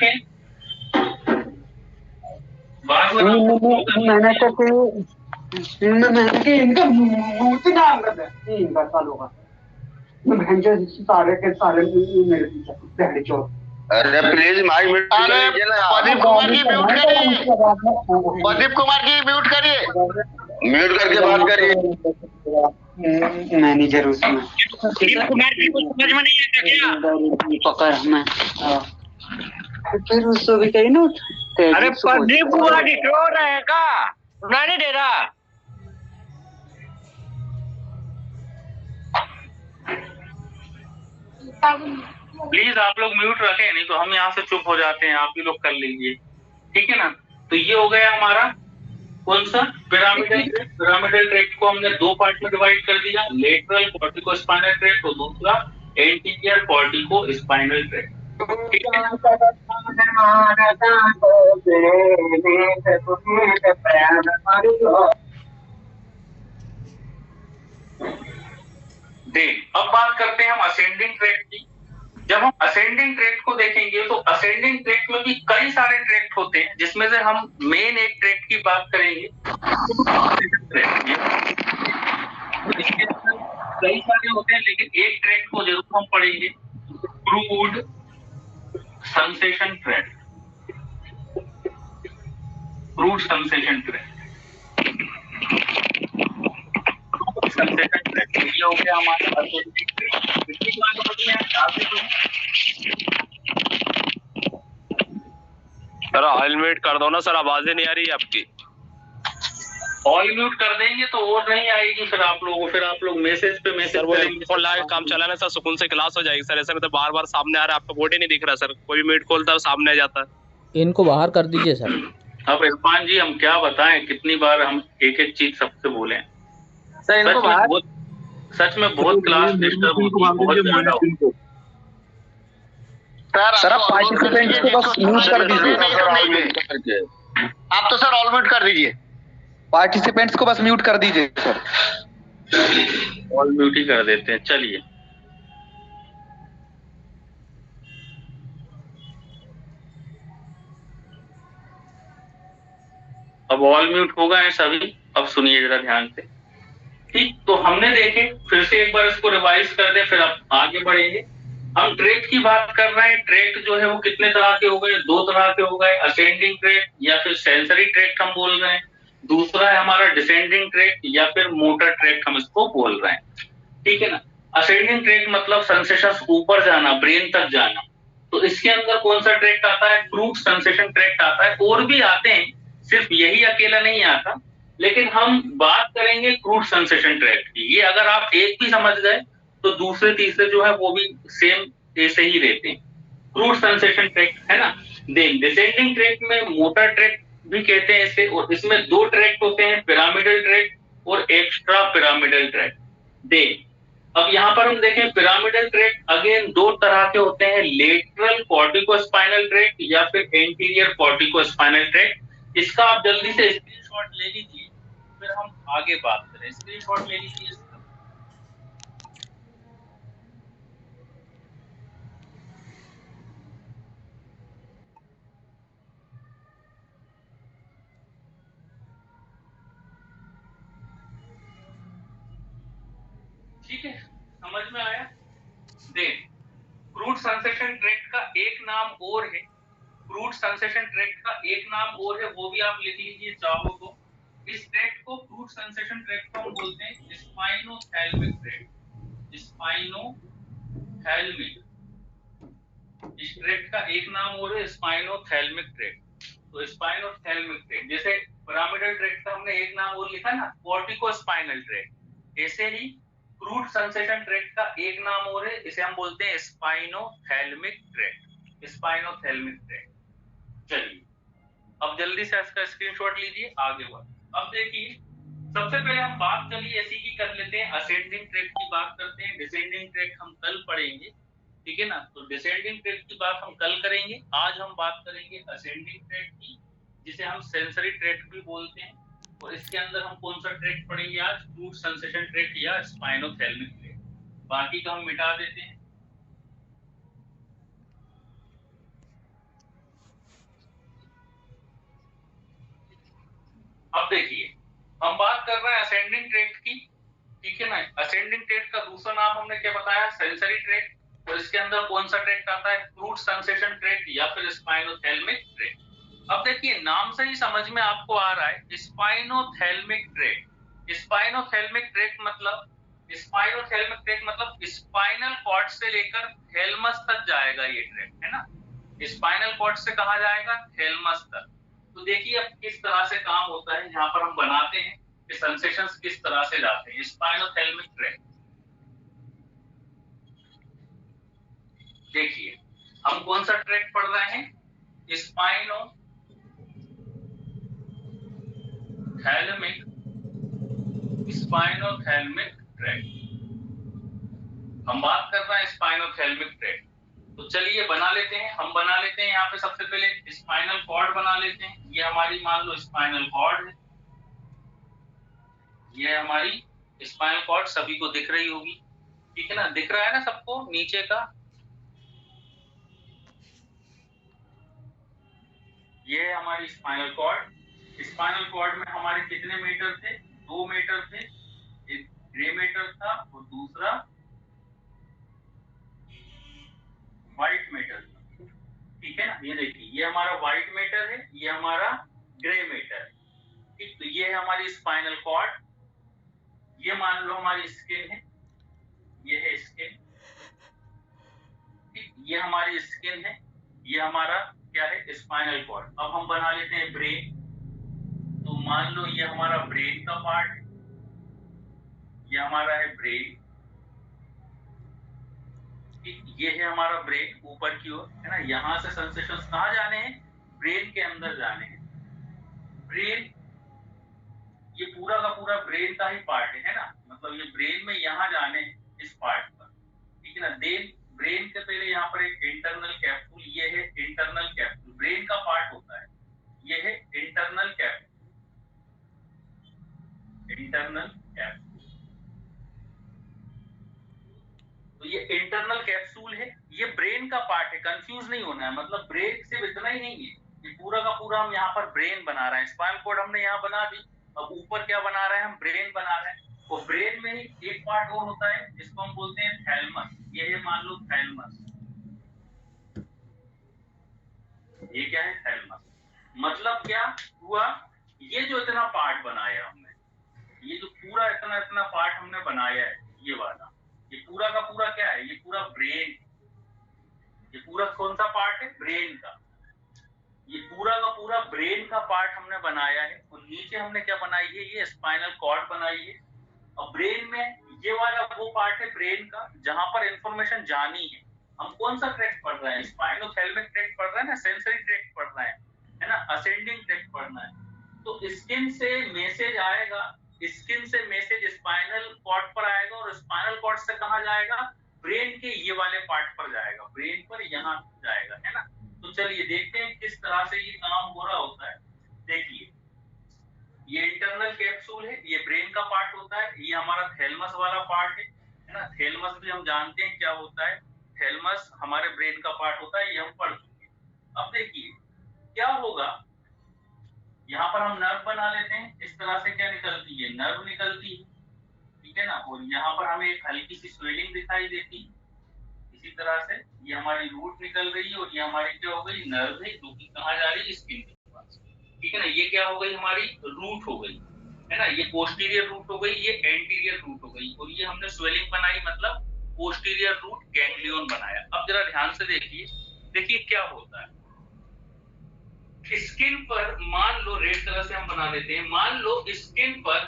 है। मैंने तो इनका मुंह से नाम कर दिया, इनका साल होगा सारे के सारे मेरे पीछे बहरी चोर। अरे प्लीज माइक म्यूट कीजिए ना। प्रदीप कुमार की म्यूट करिए, प्रदीप कुमार की म्यूट करिए, म्यूट करके बात करिए। मैनेजर उसमें प्रदीप कुमार की कुछ समझ में नहीं आता क्या? पकड़ मैं फिर उसको भी कही ना। अरे प्रदीप कुमार की क्यों रहेगा, सुना नहीं दे रहा। प्लीज आप लोग म्यूट रखें, नहीं तो हम यहाँ से चुप हो जाते हैं, आप ही लोग कर लीजिए, ठीक है ना। तो ये हो गया हमारा कौन सा पिरामिडल ट्रैक्ट। पिरामिडल ट्रैक्ट को हमने दो पार्ट में डिवाइड कर दिया, लेटरल कॉर्टिकोस्पाइनल ट्रैक्ट और दूसरा एंटीरियर कॉर्टिकोस्पाइनल ट्रैक्ट, ठीक है। अब बात करते हैं हम असेंडिंग ट्रैक्ट की। जब हम असेंडिंग ट्रैक्ट को देखेंगे तो असेंडिंग ट्रैक्ट में भी कई सारे ट्रैक्ट होते हैं, जिसमें से हम मेन एक ट्रैक्ट की बात करेंगे। कई सारे होते हैं लेकिन एक ट्रैक्ट को जरूर हम पढ़ेंगे, crude sensation tract, crude sensation tract, sensation tract. ये हो गया हमारा असेंडिंग ट्रैक्ट। इसकी बात करते हैं सर ऑयल म्यूट कर दो ना सर, आवाजें नहीं आ रही है आपकी। ऑयल म्यूट कर देंगे तो और नहीं आएगी फिर आप लोगों को, फिर आप लोग मैसेज पे मैसेज करेंगे। फोन लगा के काम चलाना सर, सुकून से क्लास हो जाएगी सर। ऐसा तो बार बार सामने आ रहा है, आपका बोर्ड ही नहीं दिख रहा सर। कोई म्यूट खोलता है सामने आ जाता है। इनको बाहर कर दीजिए सर। अब इरफान जी हम क्या बताएं, कितनी बार हम एक एक चीज सबसे बोले सर इनको बाहर, सच में बहुत क्लास डिस्टर्ब होती है, बहुत ज्यादा। सर आप पार्टिसिपेंट्स को बस म्यूट कर दीजिए। आप तो सर ऑल म्यूट कर दीजिए, पार्टिसिपेंट्स को बस म्यूट कर दीजिए सर। ऑल म्यूट ही कर देते हैं, चलिए। अब ऑल म्यूट हो गए हैं सभी, अब सुनिए जरा ध्यान से, ठीक। तो हमने देखे, फिर से एक बार इसको रिवाइज कर दे, फिर अब आगे बढ़ेंगे। हम ट्रैक्ट की बात कर रहे हैं। ट्रैक्ट जो है वो कितने तरह के हो गए, दो तरह के हो गए, असेंडिंग ट्रैक्ट या फिर सेंसरी ट्रैक्ट हम बोल रहे हैं। दूसरा है हमारा डिसेंडिंग ट्रैक्ट या फिर मोटर ट्रैक्ट हम इसको बोल रहे हैं, ठीक है ना। असेंडिंग ट्रैक्ट मतलब सेंसेशन ऊपर जाना, ब्रेन तक जाना। तो इसके अंदर कौन सा ट्रैक्ट आता है, क्रूड सेंसेशन ट्रैक्ट आता है। और भी आते हैं, सिर्फ यही अकेला नहीं आता, लेकिन हम बात करेंगे क्रूड सेंसेशन ट्रैक्ट की। ये अगर आप एक भी समझ गए तो दूसरे तीसरे जो है वो भी सेम ऐसे ही रहते हैं। क्रूड सेंसेशन ट्रैक्ट है ना। देन डिसेंडिंग ट्रैक्ट में मोटर ट्रैक्ट भी कहते हैं इसे, और इसमें दो ट्रैक्ट होते हैं, पिरामिडल ट्रैक्ट और एक्स्ट्रा पिरामिडल ट्रैक्ट। देन अब यहाँ पर हम देखें पिरामिडल ट्रैक्ट अगेन दो तरह के होते हैं, लेटरल कॉर्टिकोस्पाइनल ट्रैक्ट या फिर एंटीरियर कॉर्टिकोस्पाइनल ट्रैक्ट। इसका आप जल्दी से स्क्रीनशॉट ले लीजिए, फिर हम आगे बात करें। स्क्रीनशॉट ले लीजिए इसका। ठीक है, समझ में आया। देन क्रूड सेंसेशन ट्रैक्ट का एक नाम और है, क्रूड सेंसेशन ट्रैक्ट का एक नाम और है, वो भी आप लिख लीजिए चाहो तो। इस ट्रैक्ट को क्रूड सेंसेशन ट्रैक्ट को हम बोलते हैं स्पाइनोथैल्मिक ट्रैक्ट। स्पाइनोथैल्मिक, इस ट्रैक्ट का एक नाम और है स्पाइनोथैल्मिक ट्रैक्ट। तो स्पाइनोथैल्मिक ट्रैक्ट, जैसे पिरामिडल ट्रैक्ट का हमने एक नाम और लिखा ना कॉर्टिकोस्पाइनल ट्रैक्ट, ऐसे ही क्रूड सेंसेशन ट्रैक्ट का एक नाम और है, इसे हम बोलते हैं स्पाइनोथैल्मिक ट्रैक्ट। स्पाइनोथैल्मिक ट्रैक्ट। चलिए अब जल्दी से इसका स्क्रीनशॉट लीजिए, आगे बढ़। अब देखिए सबसे पहले हम बात चलिए ऐसी की कर लेते हैं, असेंडिंग ट्रैक्ट की बात करते हैं। डिसेंडिंग ट्रैक्ट हम कल पढ़ेंगे, ठीक है ना। तो डिसेंडिंग ट्रैक्ट की बात हम कल करेंगे, आज हम बात करेंगे असेंडिंग ट्रैक्ट की, जिसे हम सेंसरी ट्रैक्ट भी बोलते हैं। और इसके अंदर हम कौन सा ट्रैक्ट पढ़ेंगे आज, क्रूड सेंसेशन ट्रैक्ट या स्पाइनोथैल्मिक ट्रैक्ट। बाकी का हम मिटा देते हैं। अब देखिए हम बात कर रहे हैं असेंडिंग ट्रैक्ट की, ठीक है ना। असेंडिंग ट्रैक्ट का दूसरा नाम हमने क्या बताया, सेंसरी ट्रैक्ट। और इसके अंदर कौन सा ट्रैक्ट आता है, क्रूड सेंसेशन ट्रैक्ट या फिर स्पाइनोथैल्मिक ट्रैक्ट। अब देखिए नाम से ही समझ में आपको आ रहा है स्पाइनोथैल्मिक ट्रैक्ट। स्पाइनोथैल्मिक ट्रैक्ट मतलब, स्पाइनोथैल्मिक ट्रैक्ट मतलब स्पाइनल कॉर्ड से लेकर थैलेमस तक जाएगा ये ट्रैक्ट, है ना। स्पाइनल कॉर्ड से कहा जाएगा, थैलेमस तक। तो देखिए अब किस तरह से काम होता है, यहाँ पर हम बनाते हैं कि सेंसेशंस किस तरह से जाते हैं। स्पाइनोथैल्मिक ट्रैक्ट, देखिए हम कौन सा ट्रैक्ट पढ़ रहे हैं, स्पाइनोथैल्मिक, स्पाइनोथैल्मिक ट्रैक्ट। हम बात कर रहे हैं स्पाइनोथैल्मिक ट्रैक्ट। तो चलिए बना लेते हैं, हम बना लेते हैं। यहाँ पे सबसे पहले स्पाइनल कॉर्ड बना लेते हैं। ये हमारी मान लो स्पाइनल कॉर्ड है, ये हमारी स्पाइनल कॉर्ड सभी को दिख रही होगी, ठीक है ना। दिख रहा है ना सबको नीचे का, ये है हमारी स्पाइनल कॉर्ड। स्पाइनल कॉर्ड में हमारे कितने मीटर थे, 2 मीटर थे। एक ग्रे मीटर था और दूसरा व्हाइट मीटर था, ठीक है ना। ये देखिए ये हमारा व्हाइट मीटर है, ये हमारा ग्रे मीटर है, ठीक। तो ये है हमारी स्पाइनल कॉर्ड। ये मान लो हमारी स्किन है, ये है स्किन, ठीक। ये हमारी स्किन है, ये हमारा क्या है, स्पाइनल कॉर्ड। अब हम बना लेते हैं ब्रेन। तो मान लो ये हमारा ब्रेन का पार्ट है, ये हमारा है ब्रेन, ठीक। ये है हमारा ब्रेन ऊपर की ओर, है ना। यहां से सेंसेशंस कहाँ जाने हैं, ब्रेन के अंदर जाने हैं। ब्रेन, ये पूरा का पूरा ब्रेन का ही पार्ट है ना, मतलब ये ब्रेन में यहाँ जाने हैं इस पार्ट पर, ठीक है ना। देन ब्रेन के पहले यहाँ पर एक इंटरनल कैप्सूल, ये है इंटरनल कैप्सूल, ब्रेन का पार्ट होता है, ये है इंटरनल कैप्सूल, इंटरनल कैप्सूल। तो ये इंटरनल कैप्सूल है, ये ब्रेन का पार्ट है, कंफ्यूज नहीं होना है। मतलब ब्रेन सिर्फ इतना ही नहीं है, ये पूरा का पूरा हम यहाँ पर ब्रेन बना रहे हैं। स्पाइनल कॉर्ड हमने यहाँ बना दी, अब ऊपर क्या बना रहे हैं, हम ब्रेन बना रहे हैं। और ब्रेन में ही एक पार्ट और होता है जिसको हम बोलते हैं थैलेमस। ये है मान लो थैलेमस, ये क्या है, थैलेमस। मतलब क्या हुआ, ये जो इतना पार्ट बनाया हमने, ये जो पूरा इतना इतना पार्ट हमने बनाया है, ये वाला, ये पूरा का पूरा क्या है, ये पूरा ब्रेन, ये पूरा कौन सा पार्ट है, ब्रेन का। ये पूरा का पूरा ब्रेन का पार्ट हमने बनाया है, और नीचे हमने क्या बनाई है, ये स्पाइनल कॉर्ड बनाई है। और ब्रेन में ये वाला वो पार्ट है ब्रेन का जहां पर इंफॉर्मेशन जानी है। हम कौन सा ट्रैक्ट पढ़ रहे हैं, स्पाइनोथैलेमिक ट्रैक्ट पढ़ रहे हैं ना, सेंसरी ट्रैक्ट पढ़ रहे हैं, है ना, असेंडिंग ट्रैक्ट पढ़ना है। तो स्किन से मैसेज आएगा, स्किन से मैसेज स्पाइनल कॉर्ड पर आएगा, और स्पाइनल कॉर्ड से कहां जाएगा, ब्रेन के ये वाले पार्ट पर जाएगा, ब्रेन पर यहाँ जाएगा, है ना। तो चलिए देखते हैं किस तरह से ये काम हो रहा होता है। देखिए ये इंटरनल कैप्सूल है, ये ब्रेन का पार्ट होता है, ये हमारा थैलेमस वाला पार्ट है ना। थैलेमस भी हम जानते हैं क्या होता है, थैलेमस हमारे ब्रेन का पार्ट होता है, ये हम पढ़ चुके हैं। अब देखिए क्या होगा, यहाँ पर हम नर्व बना लेते हैं, इस तरह से क्या निकलती है, नर्व निकलती है, ठीक है ना। और यहाँ पर हमें एक हल्की सी स्वेलिंग दिखाई देती है, इसी तरह से ये हमारी रूट निकल रही है, और ये हमारी क्या हो गई, नर्व है, जो कि कहाँ जा रही है, स्किन के पास, ठीक है ना। ये क्या हो गई, हमारी रूट हो गई, है ना। ये पोस्टीरियर रूट हो गई, ये एंटीरियर रूट हो गई, और ये हमने स्वेलिंग बनाई, मतलब पोस्टीरियर रूट गैंग्लियन बनाया। अब जरा ध्यान से देखिए, देखिए क्या होता है, स्किन पर मान लो, रेड कलर से हम बना देते हैं, मान लो स्किन पर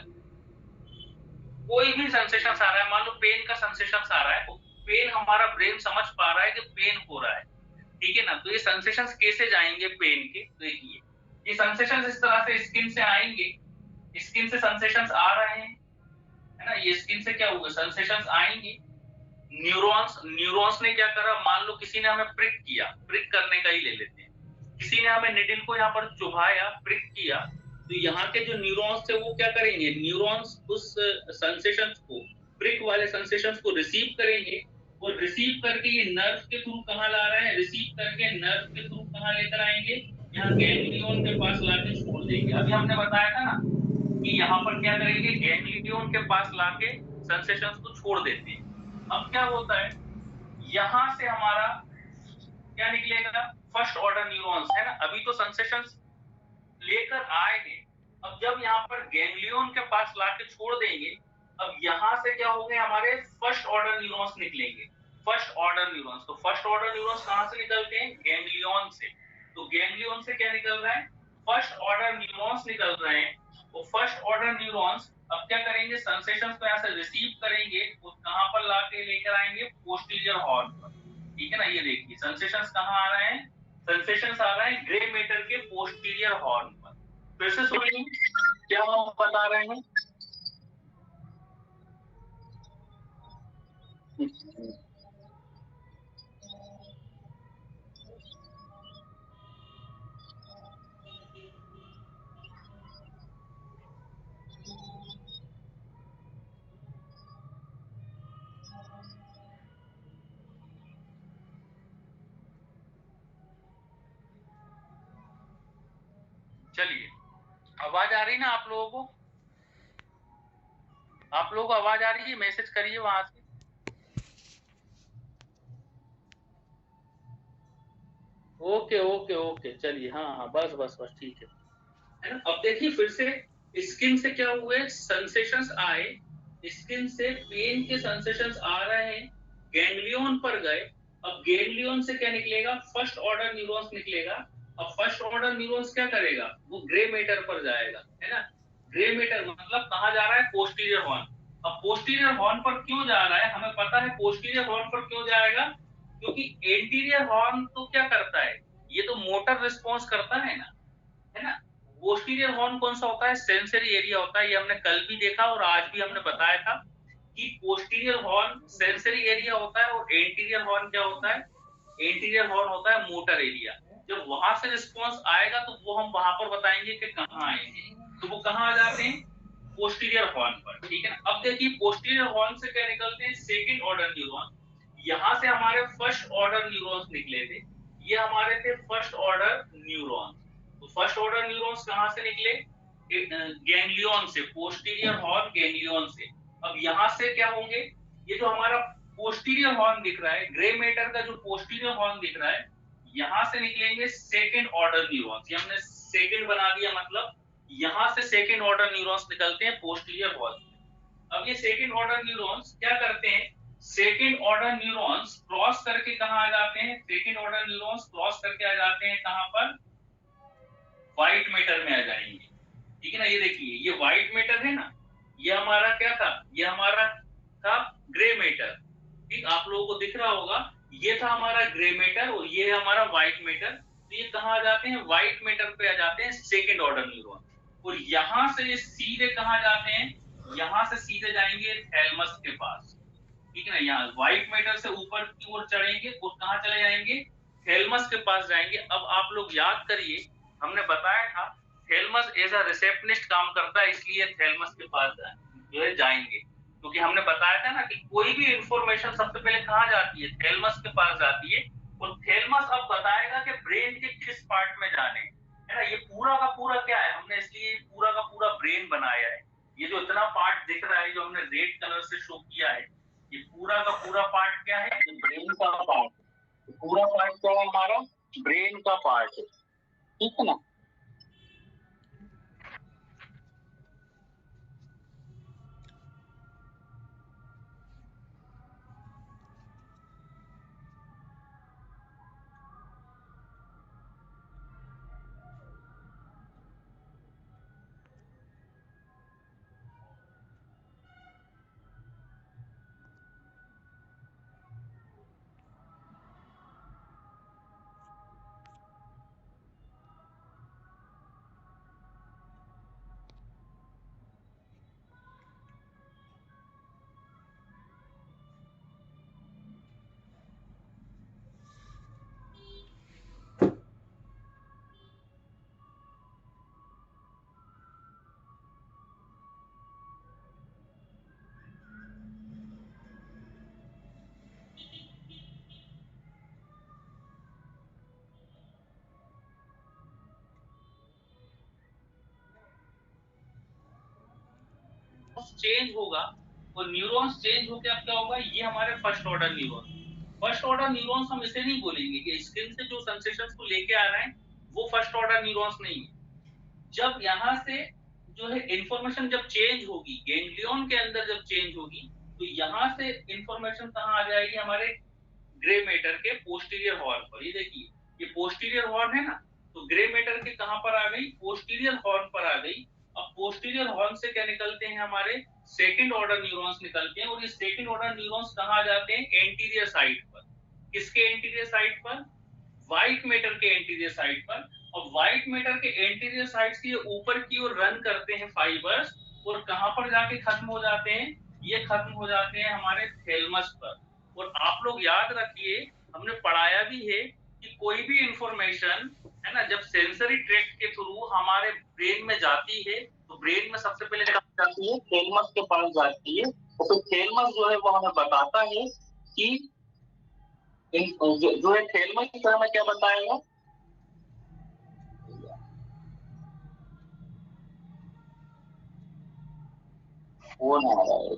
कोई भी सेंसेशन आ रहा है, मान लो पेन का सेंसेशन आ रहा है, तो पेन हमारा ब्रेन समझ पा रहा है कि पेन हो रहा है, ठीक है ना। तो ये सेंसेशंस कैसे जाएंगे पेन के, देखिए ये सेंसेशंस इस तरह से स्किन से आएंगे, स्किन से सेंसेशंस आ रहे हैं, है ना। ये स्किन से क्या हुआ, सेंसेशंस आएंगे, न्यूरॉन्स ने क्या करा, मान लो किसी ने हमें प्रिक किया, प्रिक करने का ही ले लेते हैं, किसी ने हमें निडिल को यहाँ पर चुभाया, प्रिक किया, तो यहाँ के जो न्यूरॉन्स थे वो क्या करेंगे, न्यूरॉन्स उस सेंसेशंस को, प्रिक वाले सेंसेशंस को रिसीव करेंगे, और रिसीव करके ये नर्व के थ्रू कहाँ ला रहे हैं, रिसीव करके नर्व के थ्रू कहाँ लेकर आएंगे, यहाँ गैंग्लियन के पास लाके छोड़ देंगे। अभी हमने बताया था ना कि यहाँ पर क्या करेंगे, गैंग्लियन के पास लाके सेंसेशंस को छोड़ देते हैं। अब क्या होता है, यहां से हमारा क्या निकलेगा, फर्स्ट ऑर्डर न्यूरॉन्स, है ना। अभी तो सेंसेशंस लेकर आए हैं, अब जब यहाँ पर गैंग्लियन के पास लाके छोड़ देंगे, अब यहाँ से क्या होंगे, हमारे फर्स्ट ऑर्डर न्यूरॉन्स निकलेंगे, फर्स्ट ऑर्डर न्यूरॉन्स। तो फर्स्ट ऑर्डर न्यूरॉन्स कहां से निकलते हैं, गैंग्लियन से। तो गैंग्लियन से क्या निकल रहा है, फर्स्ट ऑर्डर न्यूरॉन्स निकल रहे हैं। वो फर्स्ट ऑर्डर न्यूरॉन्स अब क्या करेंगे, सेंसेशंस को यहाँ से रिसीव करेंगे, और कहां पर लाके लेकर आएंगे, पोस्टीरियर हॉर्न पर, ठीक है ना। ये देखिए सेंसेशंस कहाँ आ रहे हैं, सेंसेशंस आ रहे हैं ग्रे मैटर के पोस्टीरियर हॉर्न पर। फिर से सुनिए क्या हम बता रहे हैं, चलिए आवाज आ रही ना आप लोगों को, आप लोगों को आवाज आ रही है, मैसेज करिए वहां से। ओके ओके ओके, चलिए हाँ हाँ, बस बस बस, ठीक है ना। अब देखिए फिर से स्किन से क्या हुए, सेंसेशंस आए, स्किन से पेन के सेंसेशंस आ रहे हैं, गैंग्लियन पर गए। अब गैंग्लियन से क्या निकलेगा, फर्स्ट ऑर्डर न्यूरॉन्स निकलेगा। अब फर्स्ट ऑर्डर न्यूरॉन्स क्या करेगा, वो ग्रे मैटर पर जाएगा, है ना। ग्रे मैटर मतलब कहाँ जा रहा है, पोस्टीरियर हॉर्न। अब पोस्टीरियर हॉर्न पर क्यों जा रहा है, हमें पता है पोस्टीरियर हॉर्न पर क्यों जाएगा, क्योंकि एंटीरियर हॉर्न तो क्या करता है, ये तो मोटर रिस्पॉन्स करता है ना, है ना। पोस्टीरियर हॉर्न कौन सा होता है, सेंसरी एरिया होता है, ये हमने कल भी देखा और आज भी हमने बताया था कि पोस्टीरियर हॉर्न सेंसरी एरिया होता है, और एंटीरियर हॉर्न क्या होता है, एंटीरियर हॉर्न होता है मोटर एरिया। जब वहां से रिस्पॉन्स आएगा तो वो हम वहां पर बताएंगे कि कहाँ आएंगे, तो वो कहाँ आ जाते हैं, पोस्टीरियर हॉर्न पर, ठीक है ना। अब देखिए पोस्टीरियर हॉर्न से क्या निकलते हैं, सेकंड ऑर्डर न्यूरॉन। यहाँ से हमारे फर्स्ट ऑर्डर न्यूरॉन्स निकले थे, ये हमारे थे फर्स्ट ऑर्डर न्यूरॉन्स। तो फर्स्ट ऑर्डर न्यूरॉन्स कहाँ से निकले, गैंग्लियन से, पोस्टीरियर हॉर्न गैंग्लियन से। अब यहाँ से क्या होंगे, ये जो हमारा पोस्टीरियर हॉर्न दिख रहा है, ग्रे मैटर का जो पोस्टीरियर हॉर्न दिख रहा है, यहाँ से निकलेंगे सेकंड ऑर्डर न्यूरॉन्स। ये हमने सेकंड बना दिया, मतलब यहाँ से सेकंड ऑर्डर न्यूरॉन्स निकलते हैं पोस्टीरियर हॉर्न। अब ये सेकंड ऑर्डर न्यूरॉन्स क्या करते हैं, सेकंड ऑर्डर न्यूरॉन्स क्रॉस करके कहाँ आ जाते हैं, सेकंड ऑर्डर न्यूरॉन्स क्रॉस करके आ जाते हैं कहाँ पर, व्हाइट मैटर में आ जाएंगे। ठीक है ना, ये देखिए ये व्हाइट मैटर है ना, ये हमारा क्या था, ये हमारा था ग्रे मैटर। ठीक, आप लोगों को दिख रहा होगा, ये था हमारा ग्रे मैटर और ये है हमारा व्हाइट मैटर। तो ये कहाँ आ जाते हैं, व्हाइट मैटर पे आ जाते हैं सेकेंड ऑर्डर न्यूरॉन। और यहां से सीधे कहाँ जाते हैं, यहां से सीधे जाएंगे थैलमस के पास। ठीक है ना, यहाँ व्हाइट मैटर से ऊपर की ओर चढ़ेंगे और कहाँ चले जाएंगे, थैलमस के पास जाएंगे। अब आप लोग याद करिए, हमने बताया था थैलमस एज अ रिसेप्शनिस्ट काम करता है, इसलिए थैलमस के पास जो है जाएंगे, क्योंकि हमने बताया था ना कि कोई भी इंफॉर्मेशन सबसे पहले कहाँ जाती है, थैलमस के पास जाती है। और थैलमस अब बताएगा कि ब्रेन के किस पार्ट में जाने, है ना। ये पूरा का पूरा क्या है, हमने इसलिए पूरा का पूरा ब्रेन बनाया है। ये जो इतना पार्ट दिख रहा है, जो हमने रेड कलर से शो किया है, ये पूरा का पूरा पार्ट क्या है, ये ब्रेन का पार्ट है। पूरा पार्ट क्या है, हमारा ब्रेन का पार्ट है। ठीक है ना। चेंज होगा और न्यूरॉन्स चेंज होकर अब क्या होगा, ये हमारे first order neuron. First order neurons हम इसे नहीं बोलेंगे कि स्किन से जो सेंसेशंस को लेके आ रहे हैं वो फर्स्ट ऑर्डर न्यूरॉन्स नहीं है। जब यहाँ से जो है इंफॉर्मेशन जब चेंज होगी, गैंग्लियन के अंदर जब चेंज होगी, तो यहाँ से इंफॉर्मेशन कहाँ आ जाएगी, हमारे ग्रे मैटर के पोस्टीरियर हॉर्न पर। ये देखिए ये पोस्टीरियर हॉर्न है ना, तो ग्रे मैटर के कहां पर आ गई, पोस्टीरियर हॉर्न पर आ गई। अब पोस्टीरियर हॉर्न से क्या निकलते हैं, हमारे सेकंड ऑर्डर न्यूरॉन्स निकलते हैं। और ये सेकंड ऑर्डर न्यूरॉन्स कहां आ जाते हैं, एंटीरियर साइड पर। किसके एंटीरियर साइड पर, व्हाइट मैटर के एंटीरियर साइड पर। और व्हाइट मैटर के एंटीरियर साइड से ऊपर की ओर रन करते हैं फाइबर्स, और कहां पर जाके खत्म हो जाते हैं, ये खत्म हो जाते हैं हमारे थैलमस पर। और आप लोग याद रखिए, हमने पढ़ाया भी है कि कोई भी इंफॉर्मेशन है ना, जब सेंसरी ट्रैक्ट के थ्रू हमारे ब्रेन में जाती है, तो ब्रेन में सबसे पहले कहाँ जाती है, थैलमस के पास जाती है। और फिर थैलमस जो है वो हमें बताता है कि जो है थैलमस की तरह में क्या बताएगा, वो ना आ रहा है।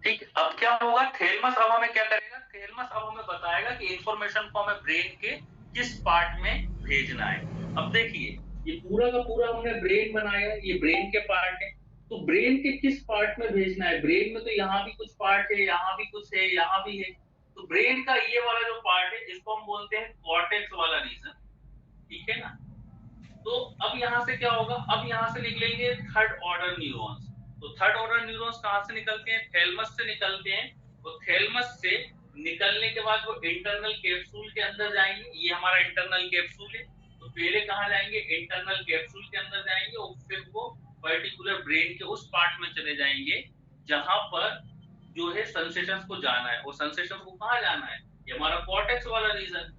ठीक, अब क्या होगा, थैलमस अब हमें क्या करेगा, थैलमस अब हमें बताएगा कि इंफॉर्मेशन को हमें ब्रेन के किस पार्ट में भेजना है। अब देखिए ये पूरा का पूरा हमने ब्रेन बनाया, ये ब्रेन के पार्ट है, तो ब्रेन के किस पार्ट में भेजना है, ब्रेन में तो यहाँ भी कुछ पार्ट है, यहाँ भी कुछ है, यहाँ भी है। तो ब्रेन का ये वाला जो पार्ट है, इसको हम बोलते हैं कॉर्टेक्स वाला रीजन। ठीक है ना। तो अब यहाँ से क्या होगा, अब यहाँ से निकलेंगे थर्ड ऑर्डर न्यूरॉन्स। तो थर्ड ऑर्डर न्यूरॉन्स कहाँ से निकलते हैं, थैलमस से निकलते हैं। तो थैलमस से निकलने के बाद वो इंटरनल कैप्सूल के अंदर जाएंगे, ये हमारा इंटरनल कैप्सूल है। तो पहले कहाँ जाएंगे, इंटरनल कैप्सूल के अंदर जाएंगे, और फिर वो पर्टिकुलर ब्रेन के उस पार्ट में चले जाएंगे जहां पर जो है सेंसेशंस को जाना है। और सेंसेशंस को कहाँ जाना है, ये हमारा कॉर्टेक्स वाला रीजन,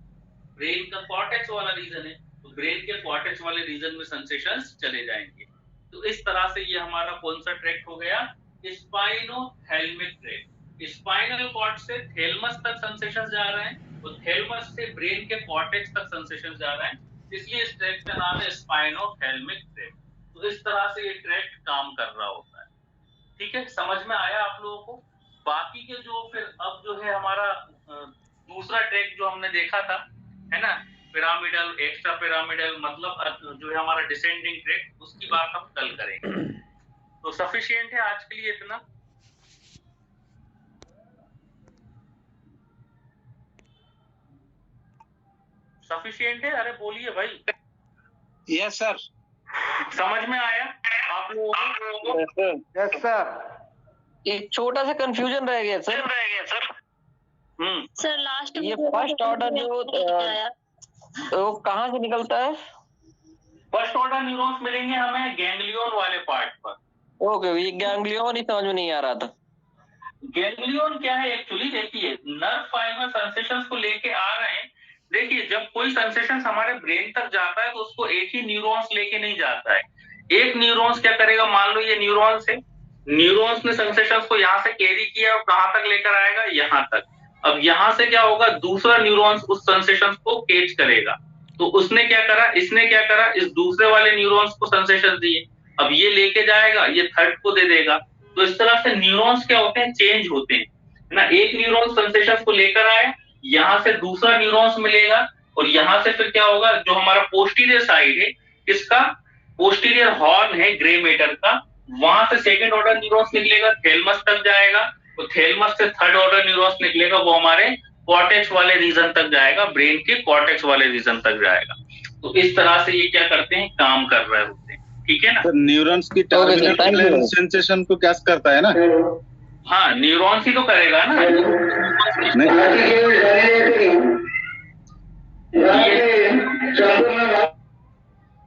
ब्रेन का कॉर्टेक्स वाला रीजन है। तो ब्रेन के कॉर्टेक्स वाले रीजन में सेंसेशंस चले जाएंगे। तो इस तरह से ये हमारा कौन सा ट्रैक्ट हो गया, स्पाइनोथैलेमिक ट्रैक्ट। स्पाइनल कॉर्ड से थैलमस तक सेंसेशंस जा रहे हैं, और थैलमस से ब्रेन के कॉर्टेक्स तक सेंसेशंस जा रहे हैं, इसलिए इस ट्रैक्ट का नाम है स्पाइनोथैलेमिक ट्रैक्ट। तो इस तरह से ये ट्रैक्ट काम कर रहा होता है। ठीक है, समझ में आया आप लोगों को। बाकी के जो फिर अब जो है हमारा दूसरा ट्रैक जो हमने देखा था, है ना, पिरामिडल, एक्स्ट्रा पिरामिडल, मतलब जो है हमारा डिसेंडिंग ट्रैक, उसकी बात हम कल करेंगे। तो सफिशिएंट है आज के लिए इतना। सफिशिएंट है, अरे बोलिए भाई। Yes sir. समझ में आया आप लोगों को? Yes sir. एक छोटा सा कंफ्यूजन रह गया सर। सर लास्ट ये फर्स्ट ऑर्डर जो वो कहाँ से निकलता है? फर्स्ट ऑर्डर न्यूरॉन्स मिलेंगे हमें गैंग्लियन वाले पार्ट पर। ओके, ये गैंग्लियन ही समझ में नहीं आ रहा था। गैंग्लियन क्या है एक्चुअली? देखिए, नर्व फाइबर सेंसेशंस को लेके आ रहे हैं। देखिए, जब कोई सेंसेशन हमारे ब्रेन तक जाता है तो उसको एक ही न्यूरॉन्स लेके नहीं जाता है। एक न्यूरॉन्स क्या करेगा, मान लो ये न्यूरॉन्स है, न्यूरॉन्स ने सेंसेशंस को यहाँ से कैरी किया और कहाँ तक लेकर आएगा, यहाँ तक। अब यहाँ से क्या होगा, दूसरा न्यूरॉन्स उस सेंसेशंस को कैच करेगा। तो उसने क्या करा, इसने क्या करा, इस दूसरे वाले न्यूरॉन्स को सेंसेशन दिए, अब ये लेके जाएगा, ये थर्ड को दे देगा। तो इस तरह से न्यूरॉन्स क्या होते हैं, चेंज होते हैं ना। एक न्यूरॉन सेंसेशंस को लेकर आया, यहाँ से दूसरा न्यूरॉन्स मिलेगा और यहाँ से फिर क्या होगा, जो हमारा पोस्टीरियर साइड है, इसका पोस्टीरियर हॉर्न है ग्रे मैटर का, वहां से सेकंड ऑर्डर न्यूरॉन्स निकलेगा, थैलेमस तक जाएगा, तो थैलेमस से थर्ड ऑर्डर न्यूरॉन्स निकलेगा, वो हमारे कॉर्टेक्स वाले रीजन तक जाएगा, ब्रेन के कॉर्टेक्स वाले रीजन तक जाएगा। तो इस तरह से ये क्या करते हैं, काम कर रहे होते हैं। ठीक है ना? न्यूरॉन्स की टर्मिनल सेंसेशन को क्या करता है ना? हाँ, न्यूरॉन्स ही तो करेगा ना।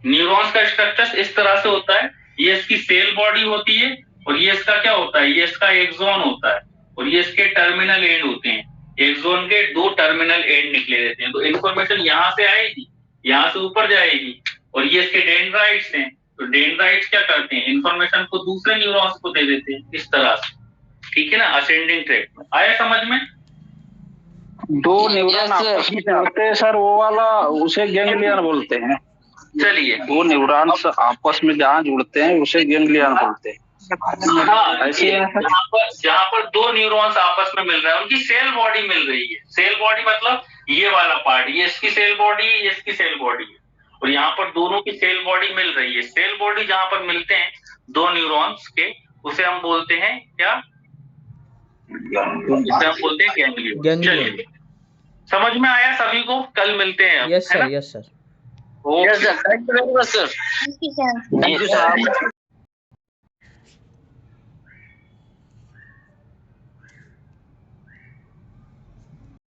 न्यूरॉन्स का स्ट्रक्चर इस तरह से होता है, ये इसकी सेल बॉडी होती है और ये इसका क्या होता है, ये इसका एक्सॉन होता है और ये इसके टर्मिनल एंड होते हैं। एक्सॉन के दो टर्मिनल एंड निकले रहते हैं, तो इन्फॉर्मेशन यहाँ से आएगी, यहाँ से ऊपर जाएगी, और ये इसके डेंड्राइट्स हैं। तो डेंड्राइट्स क्या करते हैं, इन्फॉर्मेशन को दूसरे न्यूरॉन्स को दे देते हैं, इस तरह से। ठीक है ना, असेंडिंग ट्रैक में। आया समझ में? दो न्यूरॉन आपस में जुड़ते हैं सर, वो वाला उसे गैंग्लियन बोलते हैं। चलिए, दो न्यूरॉन्स आपस में जहाँ जुड़ते हैं उसे गैंग्लियन बोलते हैं। हाँ, ऐसी है जहाँ पर दो न्यूरॉन्स आपस में मिल रहा है, उनकी सेल बॉडी मिल रही है। सेल बॉडी मतलब ये वाला पार्ट, ये इसकी सेल बॉडी, ये इसकी सेल बॉडी है, और यहाँ पर दोनों की सेल बॉडी मिल रही है। सेल बॉडी जहाँ पर मिलते हैं दो न्यूरॉन्स के, उसे हम बोलते हैं क्या, उसे हम बोलते हैं गैंग्लियन। चलिए, समझ में आया सभी को? कल मिलते हैं। Yes sir, yes sir. Yes sir, thank you very much sir. Thank you sir.